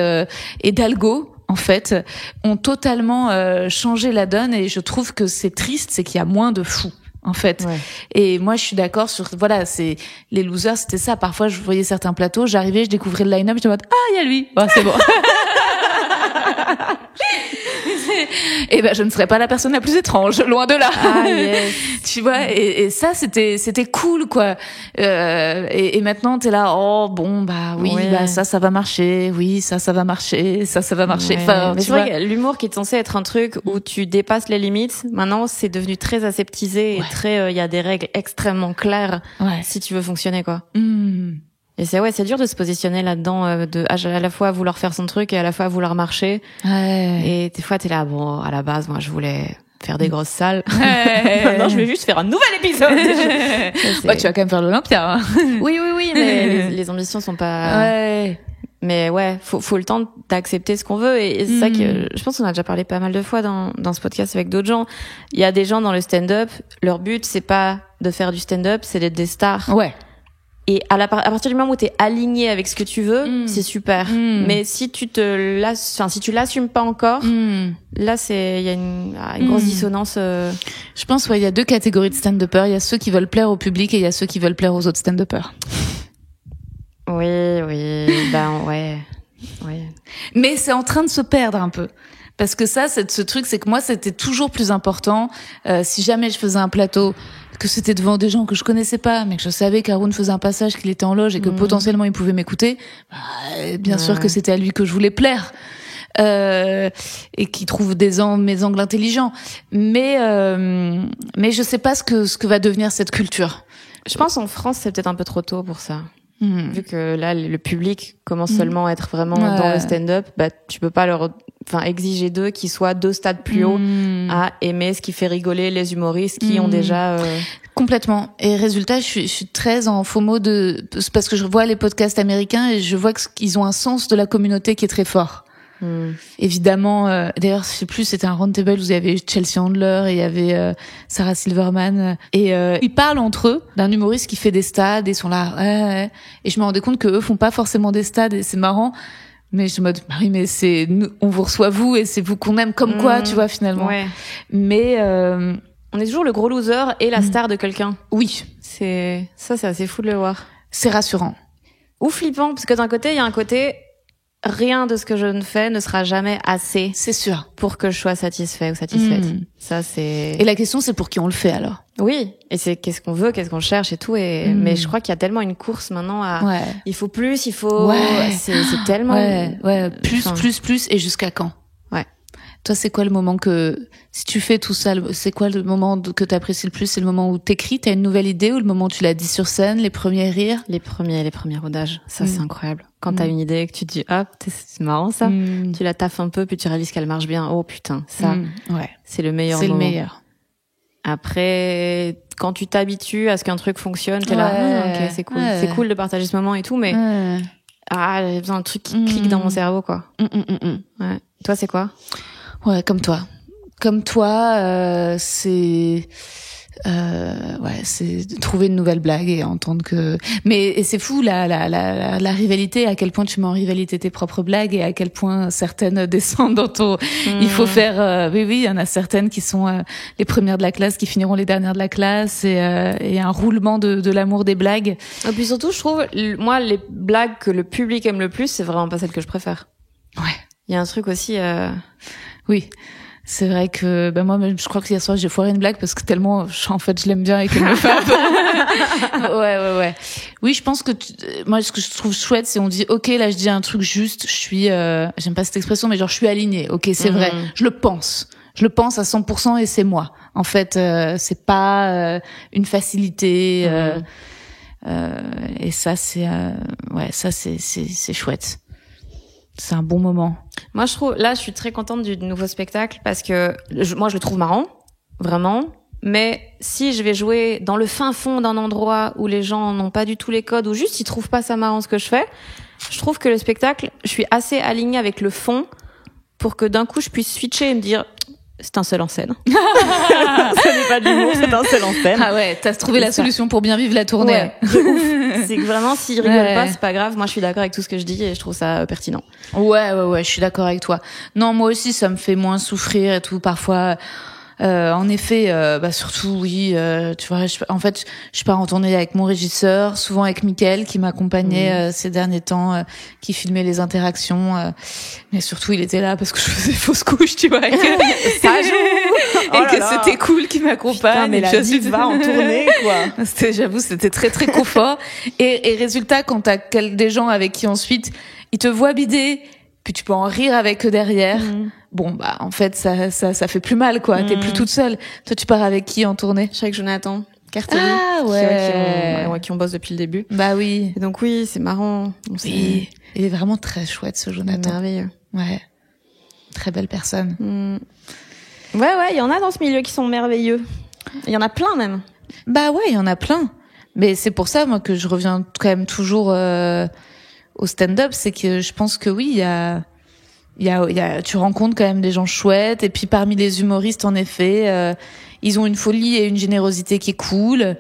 et d'algo, en fait, ont totalement changé la donne, et je trouve que c'est triste, c'est qu'il y a moins de fous, en fait. Ouais. Et moi, je suis d'accord sur, c'est les losers, c'était ça. Parfois, je voyais certains plateaux, j'arrivais, je découvrais le line-up, je me disais, il y a lui, c'est bon. Et ben, je ne serais pas la personne la plus étrange, loin de là. Yes. Tu vois, et ça, c'était cool, quoi. Et maintenant, t'es là, ça va marcher, oui, ça va marcher, ça va marcher. Ouais. Enfin, mais c'est vrai que l'humour qui est censé être un truc où tu dépasses les limites, maintenant, c'est devenu très aseptisé et très, il y a des règles extrêmement claires si tu veux fonctionner, quoi. Et c'est dur de se positionner là-dedans, à la fois vouloir faire son truc et à la fois vouloir marcher. Ouais. Et des fois, t'es là, à la base, moi, je voulais faire des grosses salles. Maintenant, je vais juste faire un nouvel épisode. Tu vas quand même faire l'Olympia. Hein. Oui, mais les ambitions sont pas... Ouais. Mais faut le temps d'accepter ce qu'on veut. Et c'est ça que je pense qu'on a déjà parlé pas mal de fois dans ce podcast avec d'autres gens. Il y a des gens dans le stand-up, leur but, c'est pas de faire du stand-up, c'est d'être des stars. Ouais. Et à partir du moment où t'es aligné avec ce que tu veux, c'est super. Mais si tu l'assumes pas encore, là il y a une grosse dissonance. Je pense il y a deux catégories de stand-uppers. Il y a ceux qui veulent plaire au public et il y a ceux qui veulent plaire aux autres stand-uppers. Oui, ouais. Mais c'est en train de se perdre un peu. Parce que ce truc, c'est que moi, c'était toujours plus important, si jamais je faisais un plateau, que c'était devant des gens que je connaissais pas, mais que je savais qu'Haroun faisait un passage, qu'il était en loge et que potentiellement il pouvait m'écouter, bien sûr que c'était à lui que je voulais plaire. et qui trouve mes angles intelligents. Mais je sais pas ce que va devenir cette culture. Je pense en France, c'est peut-être un peu trop tôt pour ça. Vu que là, le public commence seulement à être vraiment dans le stand-up, bah, tu peux pas exiger d'eux qu'ils soient 2 stades plus haut à aimer ce qui fait rigoler les humoristes qui ont déjà... Complètement. Et résultat, je suis très en FOMO parce que je vois les podcasts américains et je vois qu'ils ont un sens de la communauté qui est très fort. Évidemment, d'ailleurs, je sais plus, c'était un roundtable où il y avait Chelsea Handler et il y avait Sarah Silverman et ils parlent entre eux d'un humoriste qui fait des stades et ils sont là ouais. Et je me rendais compte que eux font pas forcément des stades et c'est marrant, mais je suis en mode oui, mais c'est nous, on vous reçoit vous et c'est vous qu'on aime comme quoi, tu vois, finalement. Ouais. Mais on est toujours le gros loser et la star de quelqu'un. Oui, c'est assez fou de le voir. C'est rassurant ou flippant, parce que d'un côté il y a un côté rien de ce que je ne fais ne sera jamais assez. C'est sûr. Pour que je sois satisfait ou satisfaite. Ça, c'est... Et la question, c'est pour qui on le fait, alors? Oui. Et c'est qu'est-ce qu'on veut, qu'est-ce qu'on cherche et tout. Mais je crois qu'il y a tellement une course maintenant à, il faut plus, il faut, c'est tellement, plus, et jusqu'à quand? Ouais. Toi, c'est quoi le moment si tu fais tout ça, c'est quoi le moment que t'apprécies le plus? C'est le moment où t'écris, t'as une nouvelle idée, ou le moment où tu l'as dit sur scène, les premiers rires? Les premiers rodages. Ça, c'est incroyable. Quand t'as une idée, que tu te dis, hop, c'est marrant, ça. Tu la taffes un peu, puis tu réalises qu'elle marche bien. Oh, putain, ça. C'est le meilleur moment. C'est le meilleur. Après, quand tu t'habitues à ce qu'un truc fonctionne, t'es là, ok, c'est cool. C'est cool de partager ce moment et tout, mais, j'ai besoin d'un truc qui clique dans mon cerveau, quoi. Ouais. Toi, c'est quoi? Ouais, comme toi. C'est c'est trouver une nouvelle blague et entendre et c'est fou la rivalité, à quel point tu mets en rivalité tes propres blagues et à quel point certaines descendent dans ton il faut faire oui, il y en a certaines qui sont les premières de la classe qui finiront les dernières de la classe et un roulement de l'amour des blagues. Et puis surtout, je trouve moi les blagues que le public aime le plus, c'est vraiment pas celles que je préfère. Ouais. Il y a un truc aussi Oui. C'est vrai que moi je crois que hier soir j'ai foiré une blague parce que tellement je l'aime bien et qu'elle me fait un peu ouais. Oui, je pense que moi ce que je trouve chouette c'est on dit OK, là je dis un truc juste, je suis j'aime pas cette expression mais genre je suis alignée. OK, c'est vrai, je le pense à 100% et c'est moi. En fait, c'est pas une facilité et ça c'est ça c'est chouette. C'est un bon moment. Moi, je suis très contente du nouveau spectacle parce que moi, je le trouve marrant, vraiment. Mais si je vais jouer dans le fin fond d'un endroit où les gens n'ont pas du tout les codes ou juste ils trouvent pas ça marrant ce que je fais, je trouve que le spectacle, je suis assez alignée avec le fond pour que d'un coup je puisse switcher et me dire c'est un seul en scène. Ce n'est pas de l'humour, c'est un seul en scène. Ah ouais, t'as trouvé la solution pour bien vivre la tournée. Ouais, de ouf. C'est que vraiment, s'ils rigolent pas, c'est pas grave. Moi, je suis d'accord avec tout ce que je dis et je trouve ça pertinent. Ouais, je suis d'accord avec toi. Non, moi aussi, ça me fait moins souffrir et tout. Parfois, en effet, surtout, oui, tu vois, je pars en tournée avec mon régisseur, souvent avec Mickaël, qui m'accompagnait ces derniers temps, qui filmait les interactions. Mais surtout, il était là parce que je faisais fausse couche, tu vois. Ça joue. Et que c'était cool qu'il m'accompagne. Mais la diva en tournée, quoi. J'avoue, c'était très, très confort. Et résultat, quand t'as des gens avec qui ensuite, ils te voient bider, puis tu peux en rire avec eux derrière. Bon, en fait, ça fait plus mal, quoi. T'es plus toute seule. Toi, tu pars avec qui en tournée? Je suis avec Jonathan Cartelli. Ah, ouais. Qui on bosse depuis le début. Bah oui. Et donc oui, c'est marrant. Oui. Il est vraiment très chouette, ce Jonathan. Merveilleux. Ouais. Très belle personne. Ouais, il y en a dans ce milieu qui sont merveilleux. Il y en a plein, même. Bah ouais, il y en a plein. Mais c'est pour ça, moi, que je reviens quand même toujours au stand-up. C'est que je pense que oui, tu rencontres quand même des gens chouettes. Et puis parmi les humoristes, en effet, ils ont une folie et une générosité qui est cool.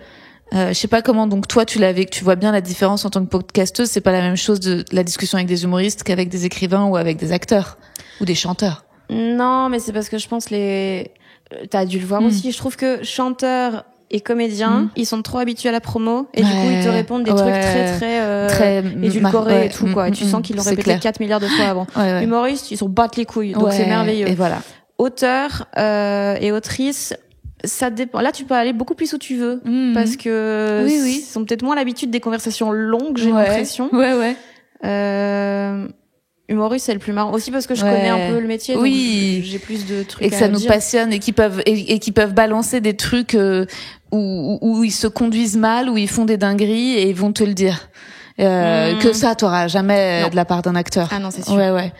Je sais pas comment, donc toi, tu vois bien la différence en tant que podcasteuse. C'est pas la même chose de la discussion avec des humoristes qu'avec des écrivains ou avec des acteurs ou des chanteurs. Non, mais c'est parce que je pense t'as dû le voir aussi. Je trouve que chanteurs et comédiens, ils sont trop habitués à la promo et du coup ils te répondent des trucs très édulcorés et tout, quoi. Et tu sens qu'ils l'ont répété 4 milliards de fois avant. Humoristes, ils sont battent les couilles, donc c'est merveilleux. Et voilà. Auteurs et autrices, ça dépend. Là, tu peux aller beaucoup plus où tu veux parce que ils ont peut-être moins l'habitude des conversations longues, j'ai l'impression. humoriste, c'est le plus marrant. Aussi parce que je connais un peu le métier, donc j'ai plus de trucs et que ça nous passionne et qui peuvent balancer des trucs où ils se conduisent mal, où ils font des dingueries et ils vont te le dire. Que ça, t'auras jamais de la part d'un acteur. Ah non, c'est sûr. Ouais.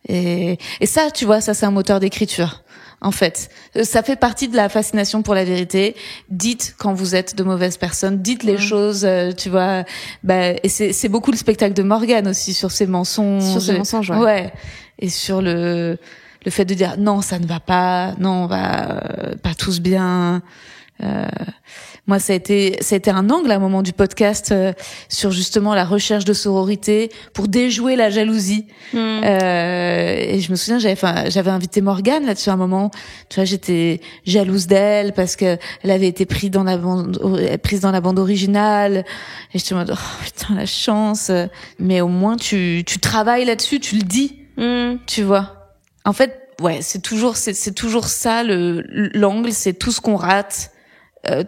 Et ça, tu vois, ça c'est un moteur d'écriture. En fait, ça fait partie de la fascination pour la vérité. Dites quand vous êtes de mauvaises personnes, dites les choses, tu vois. Et c'est beaucoup le spectacle de Morgane aussi sur ses mensonges. Sur ses mensonges, ouais. Et sur le fait de dire non, ça ne va pas, non, on va pas tous bien. Moi, ça a été un angle à un moment du podcast sur justement la recherche de sororité pour déjouer la jalousie. Et je me souviens, j'avais invité Morgane là-dessus à un moment. Tu vois, j'étais jalouse d'elle parce que elle avait été prise dans la bande originale. Et je me disais, oh putain, la chance. Mais au moins, tu travailles là-dessus, tu le dis. Tu vois. En fait, ouais, c'est toujours ça l'angle, c'est tout ce qu'on rate.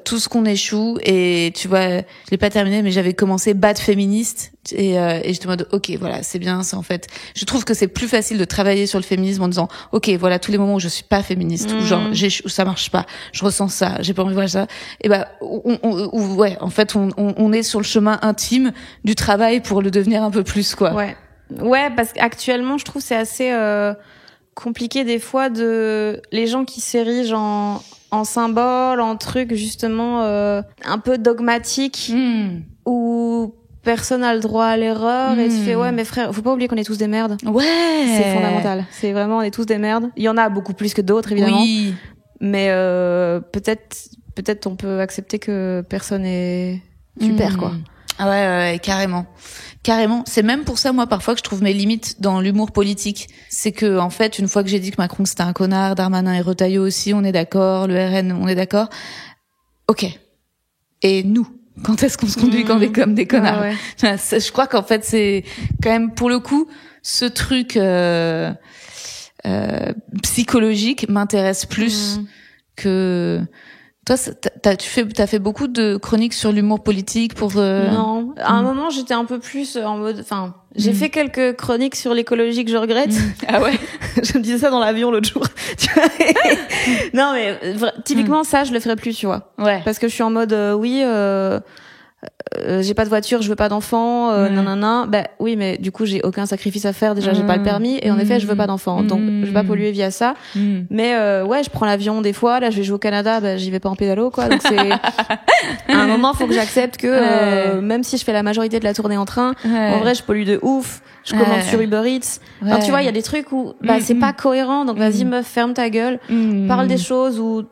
Tout ce qu'on échoue. Et tu vois, je l'ai pas terminé, mais j'avais commencé bad féministe et j'étais en mode ok, voilà, c'est bien ça. En fait, je trouve que c'est plus facile de travailler sur le féminisme en disant ok, voilà tous les moments où je suis pas féministe, où genre où ça marche pas, je ressens ça, j'ai pas envie de voir ça, et ouais, en fait on est sur le chemin intime du travail pour le devenir un peu plus, quoi. Ouais, parce qu'actuellement je trouve c'est assez compliqué des fois les gens qui s'érigent en symbole, en truc justement un peu dogmatique où personne a le droit à l'erreur et tu fais ouais mais frère, faut pas oublier qu'on est tous des merdes. Ouais. C'est fondamental. C'est vraiment, on est tous des merdes. Il y en a beaucoup plus que d'autres évidemment. Oui. Mais peut-être on peut accepter que personne est super quoi. Ah ouais, carrément. C'est même pour ça, moi, parfois, que je trouve mes limites dans l'humour politique. C'est que, en fait, une fois que j'ai dit que Macron, c'était un connard, Darmanin et Retailleau aussi, on est d'accord, le RN, on est d'accord. Ok. Et nous? Quand est-ce qu'on se conduit comme des connards? Ah ouais. Je crois qu'en fait, c'est quand même, pour le coup, ce truc, psychologique m'intéresse plus que... Toi, t'as fait beaucoup de chroniques sur l'humour politique pour... Non. À un moment, j'étais un peu plus en mode... Enfin, j'ai fait quelques chroniques sur l'écologie que je regrette. Ah ouais. Je me disais ça dans l'avion l'autre jour. Non, mais typiquement, ça, je le ferais plus, tu vois. Ouais. Parce que je suis en mode, j'ai pas de voiture, je veux pas d'enfant, nanana. Bah oui, mais du coup j'ai aucun sacrifice à faire. Déjà j'ai pas le permis et en effet je veux pas d'enfant, donc je vais pas polluer via ça. Mais ouais, je prends l'avion des fois. Là je vais jouer au Canada, bah j'y vais pas en pédalo quoi. Donc c'est à un moment faut que j'accepte que même si je fais la majorité de la tournée en train, en vrai je pollue de ouf. Je commande sur Uber Eats. Enfin, tu vois, il y a des trucs où bah c'est pas cohérent. Donc vas-y meuf, ferme ta gueule. Parle des choses où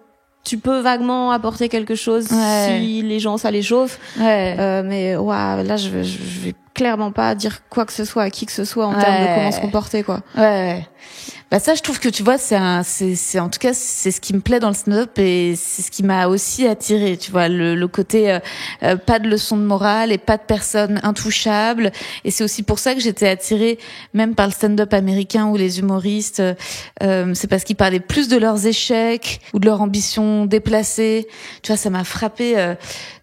tu peux vaguement apporter quelque chose si les gens ça les chauffe. Mais là je vais clairement pas dire quoi que ce soit à qui que ce soit en termes de comment se comporter quoi. Bah ça je trouve que tu vois c'est en tout cas c'est ce qui me plaît dans le stand-up et c'est ce qui m'a aussi attiré, tu vois, le côté pas de leçon de morale et pas de personnes intouchables, et c'est aussi pour ça que j'étais attirée même par le stand-up américain où les humoristes c'est parce qu'ils parlaient plus de leurs échecs ou de leur ambition déplacée. Tu vois, ça m'a frappé.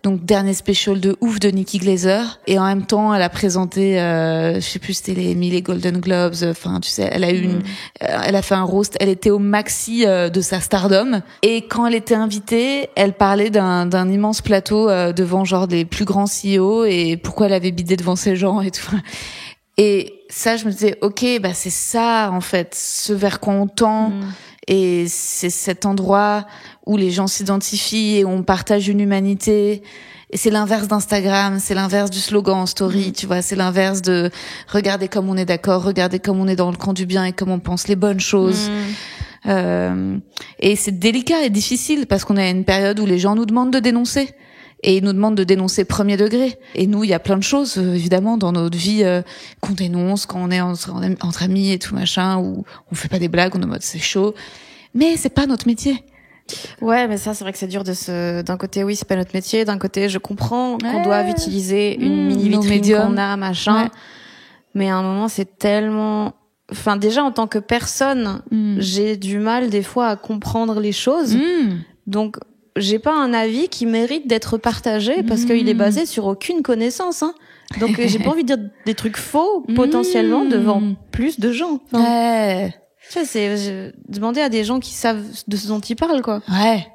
Donc dernier special de ouf de Nikki Glaser, et en même temps elle a présenté je sais plus c'était les Emmy, les Golden Globes, enfin tu sais, elle a eu elle a fait un roast, elle était au maxi de sa stardom, et quand elle était invitée elle parlait d'un immense plateau devant genre les plus grands CEO et pourquoi elle avait bidé devant ces gens et tout. Et ça je me disais ok, bah c'est ça en fait, ce vers quoi on tend. Et c'est cet endroit où les gens s'identifient et on partage une humanité. Et c'est l'inverse d'Instagram, c'est l'inverse du slogan en story, tu vois, c'est l'inverse de regarder comme on est d'accord, regarder comme on est dans le camp du bien et comme on pense les bonnes choses. Et c'est délicat et difficile parce qu'on est à une période où les gens nous demandent de dénoncer. Et ils nous demandent de dénoncer premier degré. Et nous, il y a plein de choses, évidemment, dans notre vie qu'on dénonce quand on est entre amis et tout machin, où on fait pas des blagues, on est en mode c'est chaud. Mais c'est pas notre métier. Ouais, mais ça, c'est vrai que c'est dur d'un côté, oui, c'est pas notre métier. D'un côté, je comprends qu'on doive utiliser une mini-vitrine qu'on a, machin. Mais à un moment, c'est tellement... Enfin, déjà, en tant que personne, j'ai du mal, des fois, à comprendre les choses. Donc, j'ai pas un avis qui mérite d'être partagé parce qu'il est basé sur aucune connaissance, hein. Donc j'ai pas envie de dire des trucs faux potentiellement devant plus de gens. Enfin, Ouais. tu vois, c'est demander à des gens qui savent de ce dont ils parlent, quoi. Ouais.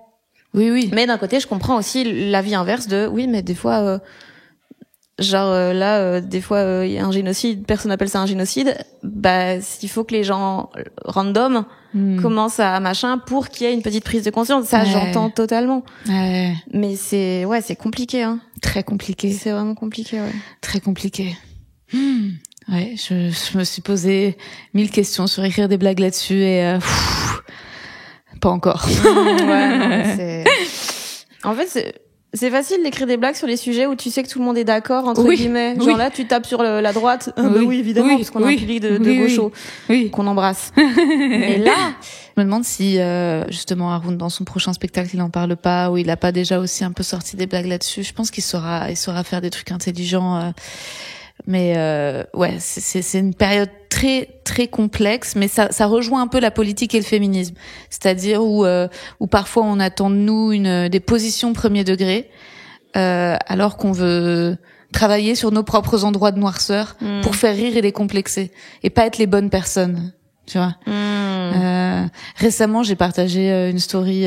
Oui. Mais d'un côté, je comprends aussi l'avis inverse de oui, mais des fois des fois il y a un génocide, personne appelle ça un génocide, bah il faut que les gens random commencent à machin pour qu'il y ait une petite prise de conscience. Ça, j'entends totalement. Ouais. Mais c'est compliqué, hein. Très compliqué. C'est vraiment compliqué, ouais. Très compliqué. Ouais, je me suis posé 1000 questions sur écrire des blagues là-dessus et pas encore. Ouais, non, mais en fait, c'est facile d'écrire des blagues sur les sujets où tu sais que tout le monde est d'accord, entre guillemets. Genre là, tu tapes sur la droite. Bah oui, évidemment, parce qu'on a un public de gauchos qu'on embrasse. Et là, je me demande si justement Haroun, dans son prochain spectacle, il en parle pas, ou il a pas déjà aussi un peu sorti des blagues là-dessus. Je pense qu'il saura faire des trucs intelligents. Mais ouais, c'est une période très très complexe, mais ça rejoint un peu la politique et le féminisme, c'est-à-dire où parfois on attend de nous des positions premier degré, alors qu'on veut travailler sur nos propres endroits de noirceur pour faire rire et décomplexer et pas être les bonnes personnes, tu vois. Récemment, j'ai partagé une story.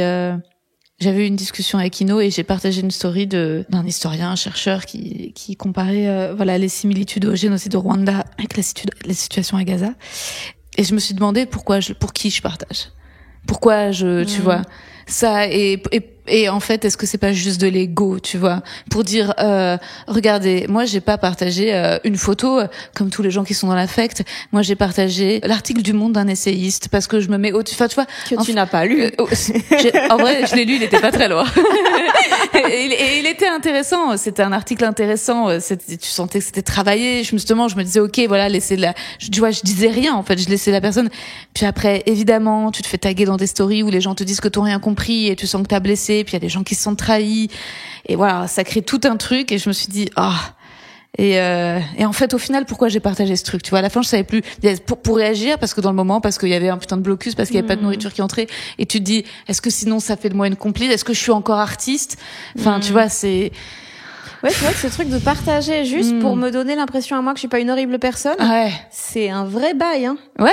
J'avais eu une discussion avec Ino et j'ai partagé une story d'un historien, un chercheur qui comparait les similitudes au génocide au Rwanda avec la situation à Gaza. Et je me suis demandé pour qui je partage. Pourquoi tu vois, ça et en fait, est-ce que c'est pas juste de l'ego, tu vois, pour dire regardez, moi j'ai pas partagé une photo comme tous les gens qui sont dans l'affect. Moi j'ai partagé l'article du Monde d'un essayiste parce que je me mets enfin tu vois que tu n'as pas lu. En vrai, je l'ai lu, il était pas très loin. et il était intéressant, c'était un article intéressant, tu sentais que c'était travaillé. Je me disais OK, voilà, tu vois, je disais rien en fait, je laissais la personne. Puis après évidemment, tu te fais taguer dans des stories où les gens te disent que t'ont rien compris et tu sens que t'as blessé. Puis il y a des gens qui se sentent trahis et voilà, ça crée tout un truc et je me suis dit et en fait au final pourquoi j'ai partagé ce truc, tu vois, à la fin je savais plus pour réagir parce que dans le moment parce qu'il y avait un putain de blocus, parce qu'il y avait pas de nourriture qui entrait et tu te dis est-ce que sinon ça fait de moi une complice, est-ce que je suis encore artiste, enfin tu vois, c'est ouais, c'est vrai que ce truc de partager juste pour me donner l'impression à moi que je suis pas une horrible personne, c'est un vrai bail, hein. Ouais.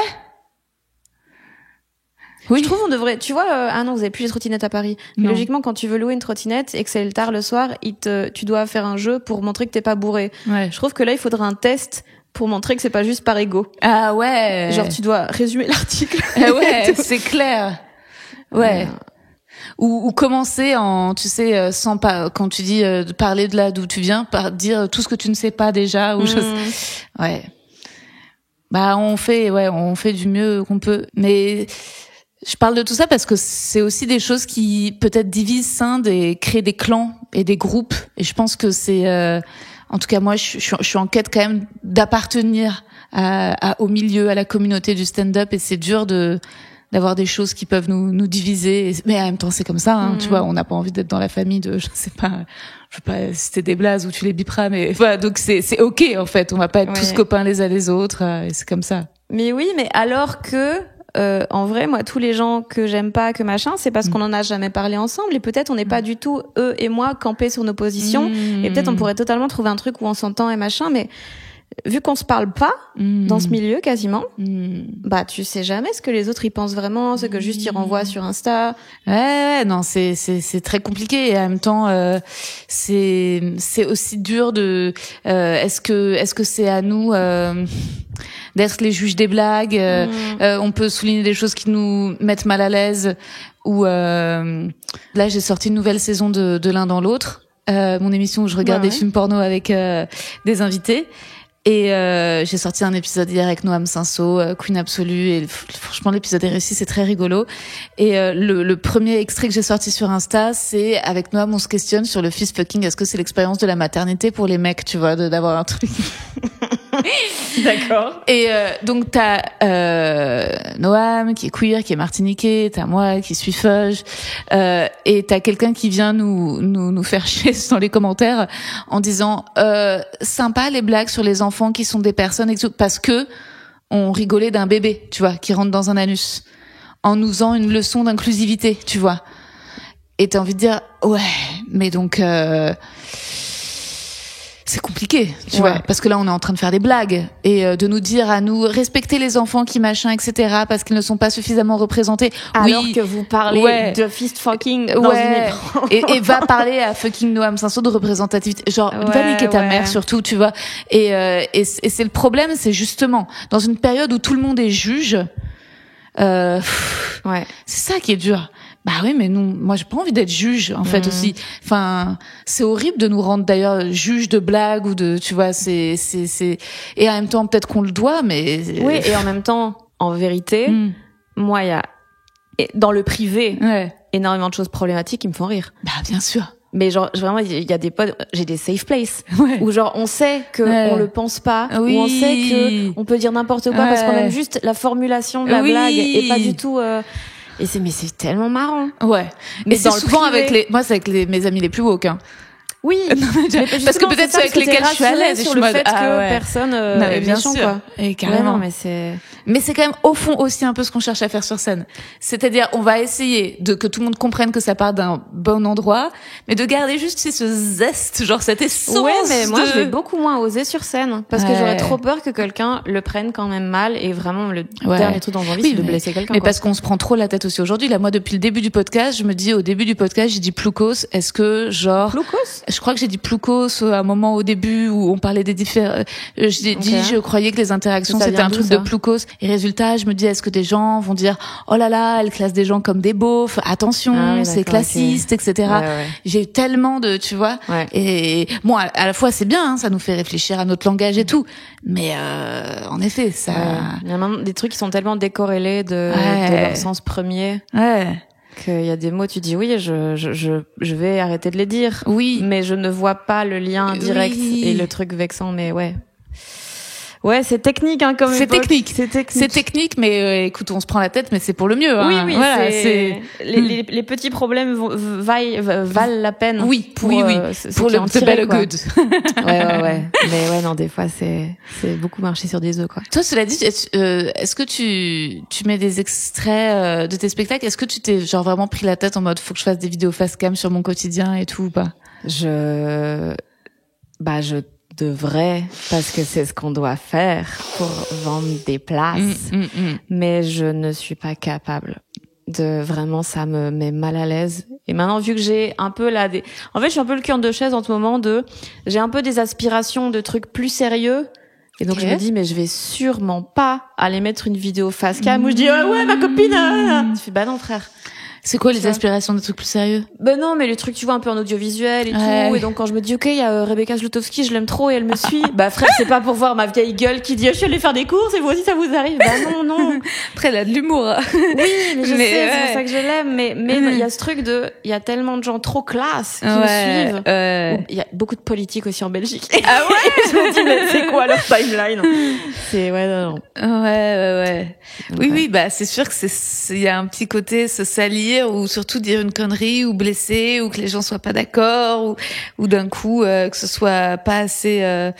Oui. Je trouve on devrait, tu vois, non, vous avez plus les trottinettes à Paris. Mais logiquement, quand tu veux louer une trottinette et que c'est tard le soir, tu dois faire un jeu pour montrer que t'es pas bourré. Ouais. Je trouve que là, il faudrait un test pour montrer que c'est pas juste par ego. Ah ouais. Genre, tu dois résumer l'article. Ah ouais, c'est clair. Ouais. Ou commencer tu sais, sans pas, quand tu dis de parler de là d'où tu viens, par dire tout ce que tu ne sais pas déjà, ou ouais. Bah, on fait du mieux qu'on peut, mais je parle de tout ça parce que c'est aussi des choses qui peut-être divisent, scindent et créent des clans et des groupes. Et je pense que c'est, en tout cas moi, je suis en quête quand même d'appartenir au milieu, à la communauté du stand-up. Et c'est dur d'avoir des choses qui peuvent nous diviser. Mais en même temps, c'est comme ça, hein, tu vois. On n'a pas envie d'être dans la famille de, je sais pas, je veux pas citer des blazes où tu les biperas, mais voilà. Donc c'est ok en fait. On va pas être tous copains les uns les autres. Et c'est comme ça. Mais oui, mais alors que en vrai, moi, tous les gens que j'aime pas, que machin, c'est parce qu'on en a jamais parlé ensemble et peut-être on n'est pas du tout, eux et moi, campés sur nos positions et peut-être on pourrait totalement trouver un truc où on s'entend et machin, mais vu qu'on se parle pas dans ce milieu quasiment, bah tu sais jamais ce que les autres y pensent vraiment, ce que juste ils renvoient sur Insta. Ouais, non, c'est très compliqué et en même temps c'est aussi dur de est-ce que c'est à nous d'être les juges des blagues, on peut souligner des choses qui nous mettent mal à l'aise ou là j'ai sorti une nouvelle saison de l'un dans l'autre, mon émission où je regarde des films porno avec des invités. Et j'ai sorti un épisode hier avec Noam Cinceau, Queen Absolue, et franchement l'épisode est réussi, c'est très rigolo. Et le premier extrait que j'ai sorti sur Insta, c'est avec Noam, on se questionne sur le fist fucking. Est-ce que c'est l'expérience de la maternité pour les mecs, tu vois, d'avoir un truc. D'accord. Et donc t'as Noam qui est queer, qui est martiniquais, t'as moi qui suis feuge, et t'as quelqu'un qui vient nous faire chier dans les commentaires en disant sympa les blagues sur les enfants qui sont des personnes parce que on rigolait d'un bébé, tu vois, qui rentre dans un anus, en nous faisant une leçon d'inclusivité, tu vois. Et t'as envie de dire, ouais, mais donc, c'est compliqué, tu vois, parce que là, on est en train de faire des blagues et de nous dire à nous respecter les enfants qui machin, etc., parce qu'ils ne sont pas suffisamment représentés. Alors que vous parlez de fist fucking dans une écran. et va parler à fucking Noam Sanso de représentativité. Genre, va niquer ta mère surtout, tu vois. Et c'est le problème, c'est justement, dans une période où tout le monde est juge, c'est ça qui est dur. Bah oui, mais moi j'ai pas envie d'être juge en fait aussi. Enfin, c'est horrible de nous rendre d'ailleurs juge de blagues ou de, tu vois, c'est et en même temps peut-être qu'on le doit, mais oui, et en même temps, en vérité, moi il y a dans le privé énormément de choses problématiques qui me font rire. Bah bien sûr. Mais genre vraiment il y a des potes, j'ai des safe places où genre on sait que on le pense pas, où on sait que on peut dire n'importe quoi parce qu'on aime juste la formulation de la blague et pas du tout et mais c'est tellement marrant. Ouais. Mais c'est souvent avec mes amis les plus woke, hein. Oui. Parce que peut-être ceux avec lesquels je suis à l'aise sur le fait que personne est bien méchant, sûr. quoi. Et carrément. Ouais, mais c'est quand même au fond aussi un peu ce qu'on cherche à faire sur scène. C'est-à-dire, on va essayer que tout le monde comprenne que ça part d'un bon endroit, mais de garder juste ce zeste, genre cette essence. Ouais, mais moi je vais beaucoup moins oser sur scène parce que j'aurais trop peur que quelqu'un le prenne quand même mal et vraiment le dernier truc dont j'ai envie c'est de blesser quelqu'un. Mais parce qu'on se prend trop la tête aussi aujourd'hui. Là, moi, depuis le début du podcast, je me dis au début du podcast, j'ai dit ploukos. Est-ce que genre ploukos? Je crois que j'ai dit ploukos à un moment au début où on parlait des différents. J'ai dit, je croyais que les interactions c'était un truc de ploukos. Et résultat, je me dis, est-ce que des gens vont dire, oh là là, elle classe des gens comme des beaufs, attention, c'est classiste, etc. J'ai eu tellement de, tu vois. Et bon, à la fois c'est bien, hein, ça nous fait réfléchir à notre langage et tout. Mais en effet, ça. Il y a même des trucs qui sont tellement décorrélés de leur sens premier. Qu'il y a des mots, tu dis oui, je vais arrêter de les dire. Oui. Mais je ne vois pas le lien direct et le truc vexant, mais Ouais, c'est technique, hein, comme c'est technique, mais écoute, on se prend la tête, mais c'est pour le mieux. Hein. Oui, voilà, les petits problèmes valent la peine. Oui, pour le the better good. ouais. Mais non, des fois, c'est beaucoup marcher sur des œufs, quoi. Toi, cela dit, est-ce que tu mets des extraits de tes spectacles? Est-ce que tu t'es genre vraiment pris la tête en mode faut que je fasse des vidéos face cam sur mon quotidien et tout ou pas? Je devrais, parce que c'est ce qu'on doit faire pour vendre des places. Mais je ne suis pas capable de vraiment, ça me met mal à l'aise. Et maintenant, vu que j'ai un peu en fait, je suis un peu le cul en deux chaises en ce moment j'ai un peu des aspirations de trucs plus sérieux. Et donc, je me dis, mais je vais sûrement pas aller mettre une vidéo face cam où je dis, ouais, ma copine, je fais, bah non, frère. C'est quoi les aspirations de trucs plus sérieux? Ben non, mais les trucs, tu vois, un peu en audiovisuel et tout. Et donc, quand je me dis, ok, il y a Rebecca Zlotowski, je l'aime trop et elle me suit. Bah, frère, c'est pas pour voir ma vieille gueule qui dit, je suis allée faire des courses et vous aussi, ça vous arrive. Bah non. Après, elle a de l'humour. Oui, mais je sais, c'est pour ça que je l'aime. Mais il y a ce truc il y a tellement de gens trop classe qui me suivent. Il y a beaucoup de politiques aussi en Belgique. Ah ouais? Je me dis, mais c'est quoi leur timeline? C'est, non. Ouais. Oui, bah, c'est sûr que il y a un petit côté se salir ou surtout dire une connerie ou blesser ou que les gens soient pas d'accord ou d'un coup que ce soit pas assez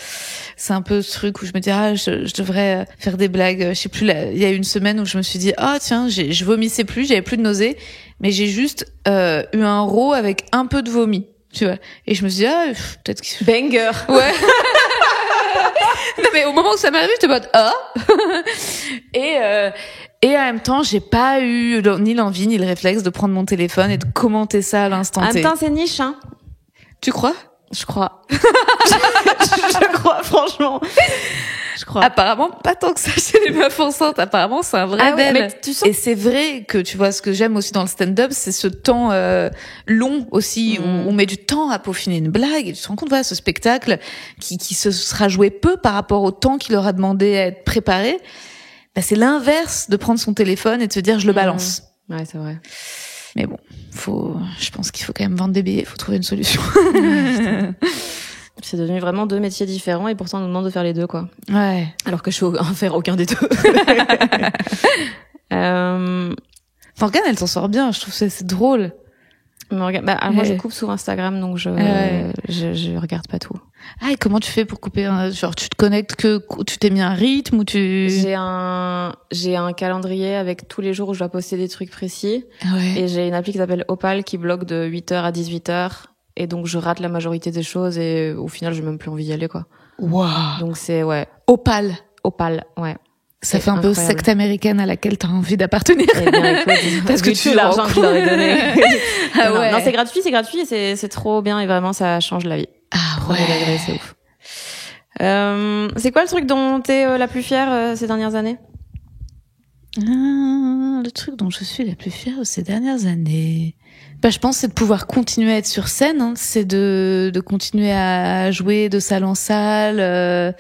c'est un peu ce truc où je me dis je devrais faire des blagues, je sais plus, il y a une semaine où je me suis dit tiens, je vomissais plus, j'avais plus de nausées, mais j'ai juste eu un row avec un peu de vomi, tu vois, et je me suis dit peut-être que banger. Ouais. Non, mais au moment où ça m'est arrivé, j'étais en mode et en même temps, j'ai pas eu ni l'envie ni le réflexe de prendre mon téléphone et de commenter ça à l'instant T. En même temps, c'est niche, hein. Tu crois? Je crois. Je crois, franchement. Je crois. Apparemment, pas tant que ça chez les meufs enceintes. Apparemment, c'est un vrai bel. Mais tu sens... Et c'est vrai que, tu vois, ce que j'aime aussi dans le stand-up, c'est ce temps long aussi, où on met du temps à peaufiner une blague. Et tu te rends compte, voilà, ce spectacle qui se sera joué peu par rapport au temps qu'il leur a demandé à être préparé. Bah, c'est l'inverse de prendre son téléphone et de se dire je le balance. Ouais, c'est vrai. Mais bon, je pense qu'il faut quand même vendre des billets, faut trouver une solution. C'est devenu vraiment deux métiers différents et pourtant on nous demande de faire les deux, quoi. Ouais. Alors que je sais en faire aucun des deux. Morgane, elle s'en sort bien, je trouve que c'est drôle. Morgane, moi je coupe sur Instagram donc je regarde pas tout. Ah, et comment tu fais pour couper genre tu te connectes tu t'es mis un rythme ou tu... J'ai un calendrier avec tous les jours où je dois poster des trucs précis. Ouais. Et j'ai une appli qui s'appelle Opal qui bloque de 8h à 18h. Et donc, je rate la majorité des choses et au final, j'ai même plus envie d'y aller, quoi. Waouh. Donc, c'est, ouais. Opal, ouais. ça fait un incroyable. peu secte américaine à laquelle t'as envie d'appartenir. Eh bien, écoute, Parce que tout l'argent que je leur ai donné. Ah non, ouais. non, c'est gratuit et c'est trop bien et vraiment, ça change la vie. Ah Premier degré, c'est ouf. C'est quoi le truc dont t'es la plus fière ces dernières années? Le truc dont je suis la plus fière ces dernières années, je pense c'est de pouvoir continuer à être sur scène, hein. C'est de continuer à jouer de salle en salle.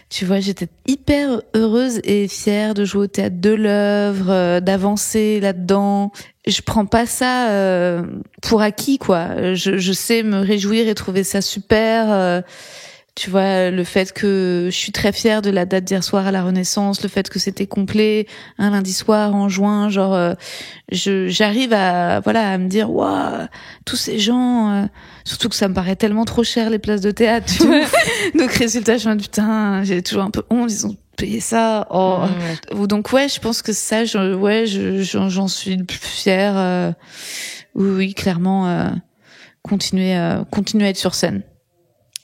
Tu vois, j'étais hyper heureuse et fière de jouer au théâtre de l'œuvre, d'avancer là-dedans. Je prends pas ça pour acquis, quoi. Je sais me réjouir et trouver ça super. Tu vois, le fait que je suis très fière de la date d'hier soir à la Renaissance, le fait que c'était complet un lundi soir en juin, genre j'arrive à me dire waouh, tous ces gens, surtout que ça me paraît tellement trop cher les places de théâtre, tu vois. Donc résultat, je me dis putain, j'ai toujours un peu honte, ils ont payé ça. Donc ouais, je pense que ça j'en suis le plus fière. Oui, clairement continuer à être sur scène.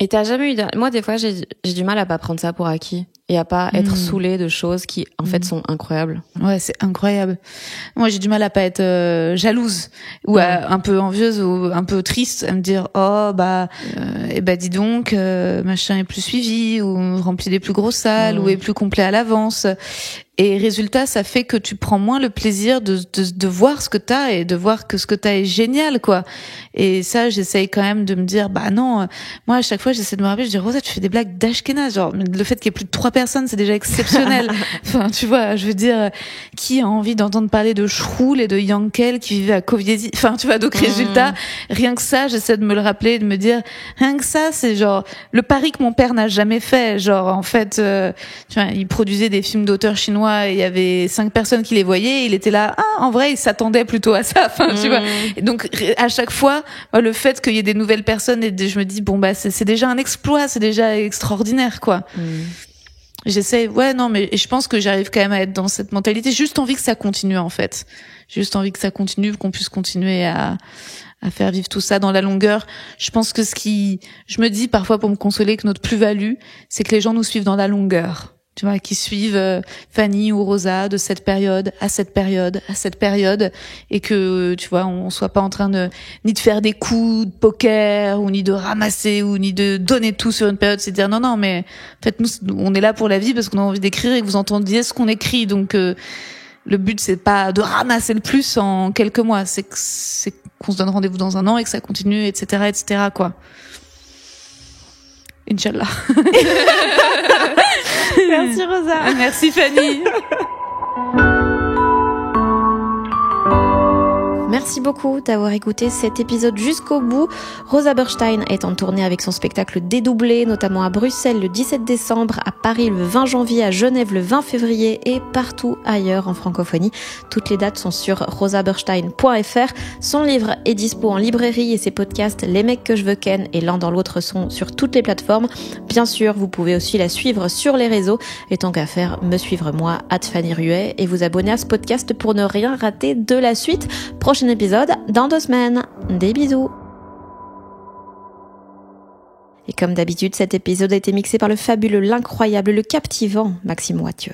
Et t'as jamais eu moi des fois j'ai du mal à pas prendre ça pour acquis et à pas être saoulée de choses qui en fait sont incroyables. Ouais, c'est incroyable. Moi j'ai du mal à pas être jalouse ou un peu envieuse ou un peu triste, à me dire dis donc machin est plus suivi ou remplit des plus grosses salles ou est plus complet à l'avance. Et résultat, ça fait que tu prends moins le plaisir de voir ce que t'as et de voir que ce que t'as est génial, quoi. Et ça, j'essaye quand même de me dire, non, moi, à chaque fois, j'essaie de me rappeler, je dis, Rosa, tu fais des blagues d'Ashkenaz. Genre, le fait qu'il y ait plus de 3 personnes, c'est déjà exceptionnel. Enfin, tu vois, je veux dire, qui a envie d'entendre parler de Shroul et de Yankel qui vivaient à Koviezi? Enfin, tu vois, donc résultat, rien que ça, j'essaie de me le rappeler et de me dire, rien que ça, c'est genre, le pari que mon père n'a jamais fait. Genre, en fait, tu vois, il produisait des films d'auteurs chinois et il y avait 5 personnes qui les voyaient, il était là, en vrai, il s'attendait plutôt à ça, enfin, tu vois. Et donc, à chaque fois, le fait qu'il y ait des nouvelles personnes, et je me dis, c'est déjà un exploit, c'est déjà extraordinaire, quoi. J'essaie, mais je pense que j'arrive quand même à être dans cette mentalité, j'ai juste envie que ça continue, en fait. J'ai juste envie que ça continue, qu'on puisse continuer à faire vivre tout ça dans la longueur. Je pense que je me dis parfois pour me consoler que notre plus-value, c'est que les gens nous suivent dans la longueur. Tu vois, qui suivent Fanny ou Rosa de cette période à cette période à cette période, et que tu vois, on soit pas en train ni de faire des coups de poker ou ni de ramasser ou ni de donner tout sur une période. C'est dire non, mais en fait nous on est là pour la vie parce qu'on a envie d'écrire et que vous entendiez ce qu'on écrit. Donc le but c'est pas de ramasser le plus en quelques mois, c'est qu'on se donne rendez-vous dans un an et que ça continue, etc., quoi. Inch'Allah. Merci Rosa. Merci Fanny. Merci beaucoup d'avoir écouté cet épisode jusqu'au bout. Rosa Berstein est en tournée avec son spectacle Dédoublé, notamment à Bruxelles le 17 décembre, à Paris le 20 janvier, à Genève le 20 février et partout ailleurs en francophonie. Toutes les dates sont sur rosaberstein.fr. Son livre est dispo en librairie et ses podcasts Les mecs que je veux ken et L'un dans l'autre sont sur toutes les plateformes. Bien sûr, vous pouvez aussi la suivre sur les réseaux. Et tant qu'à faire, me suivre moi, @FannyRuet, et vous abonner à ce podcast pour ne rien rater de la suite. Prochain épisode dans 2 semaines. Des bisous. Et comme d'habitude, cet épisode a été mixé par le fabuleux, l'incroyable, le captivant Maxime Wathieu.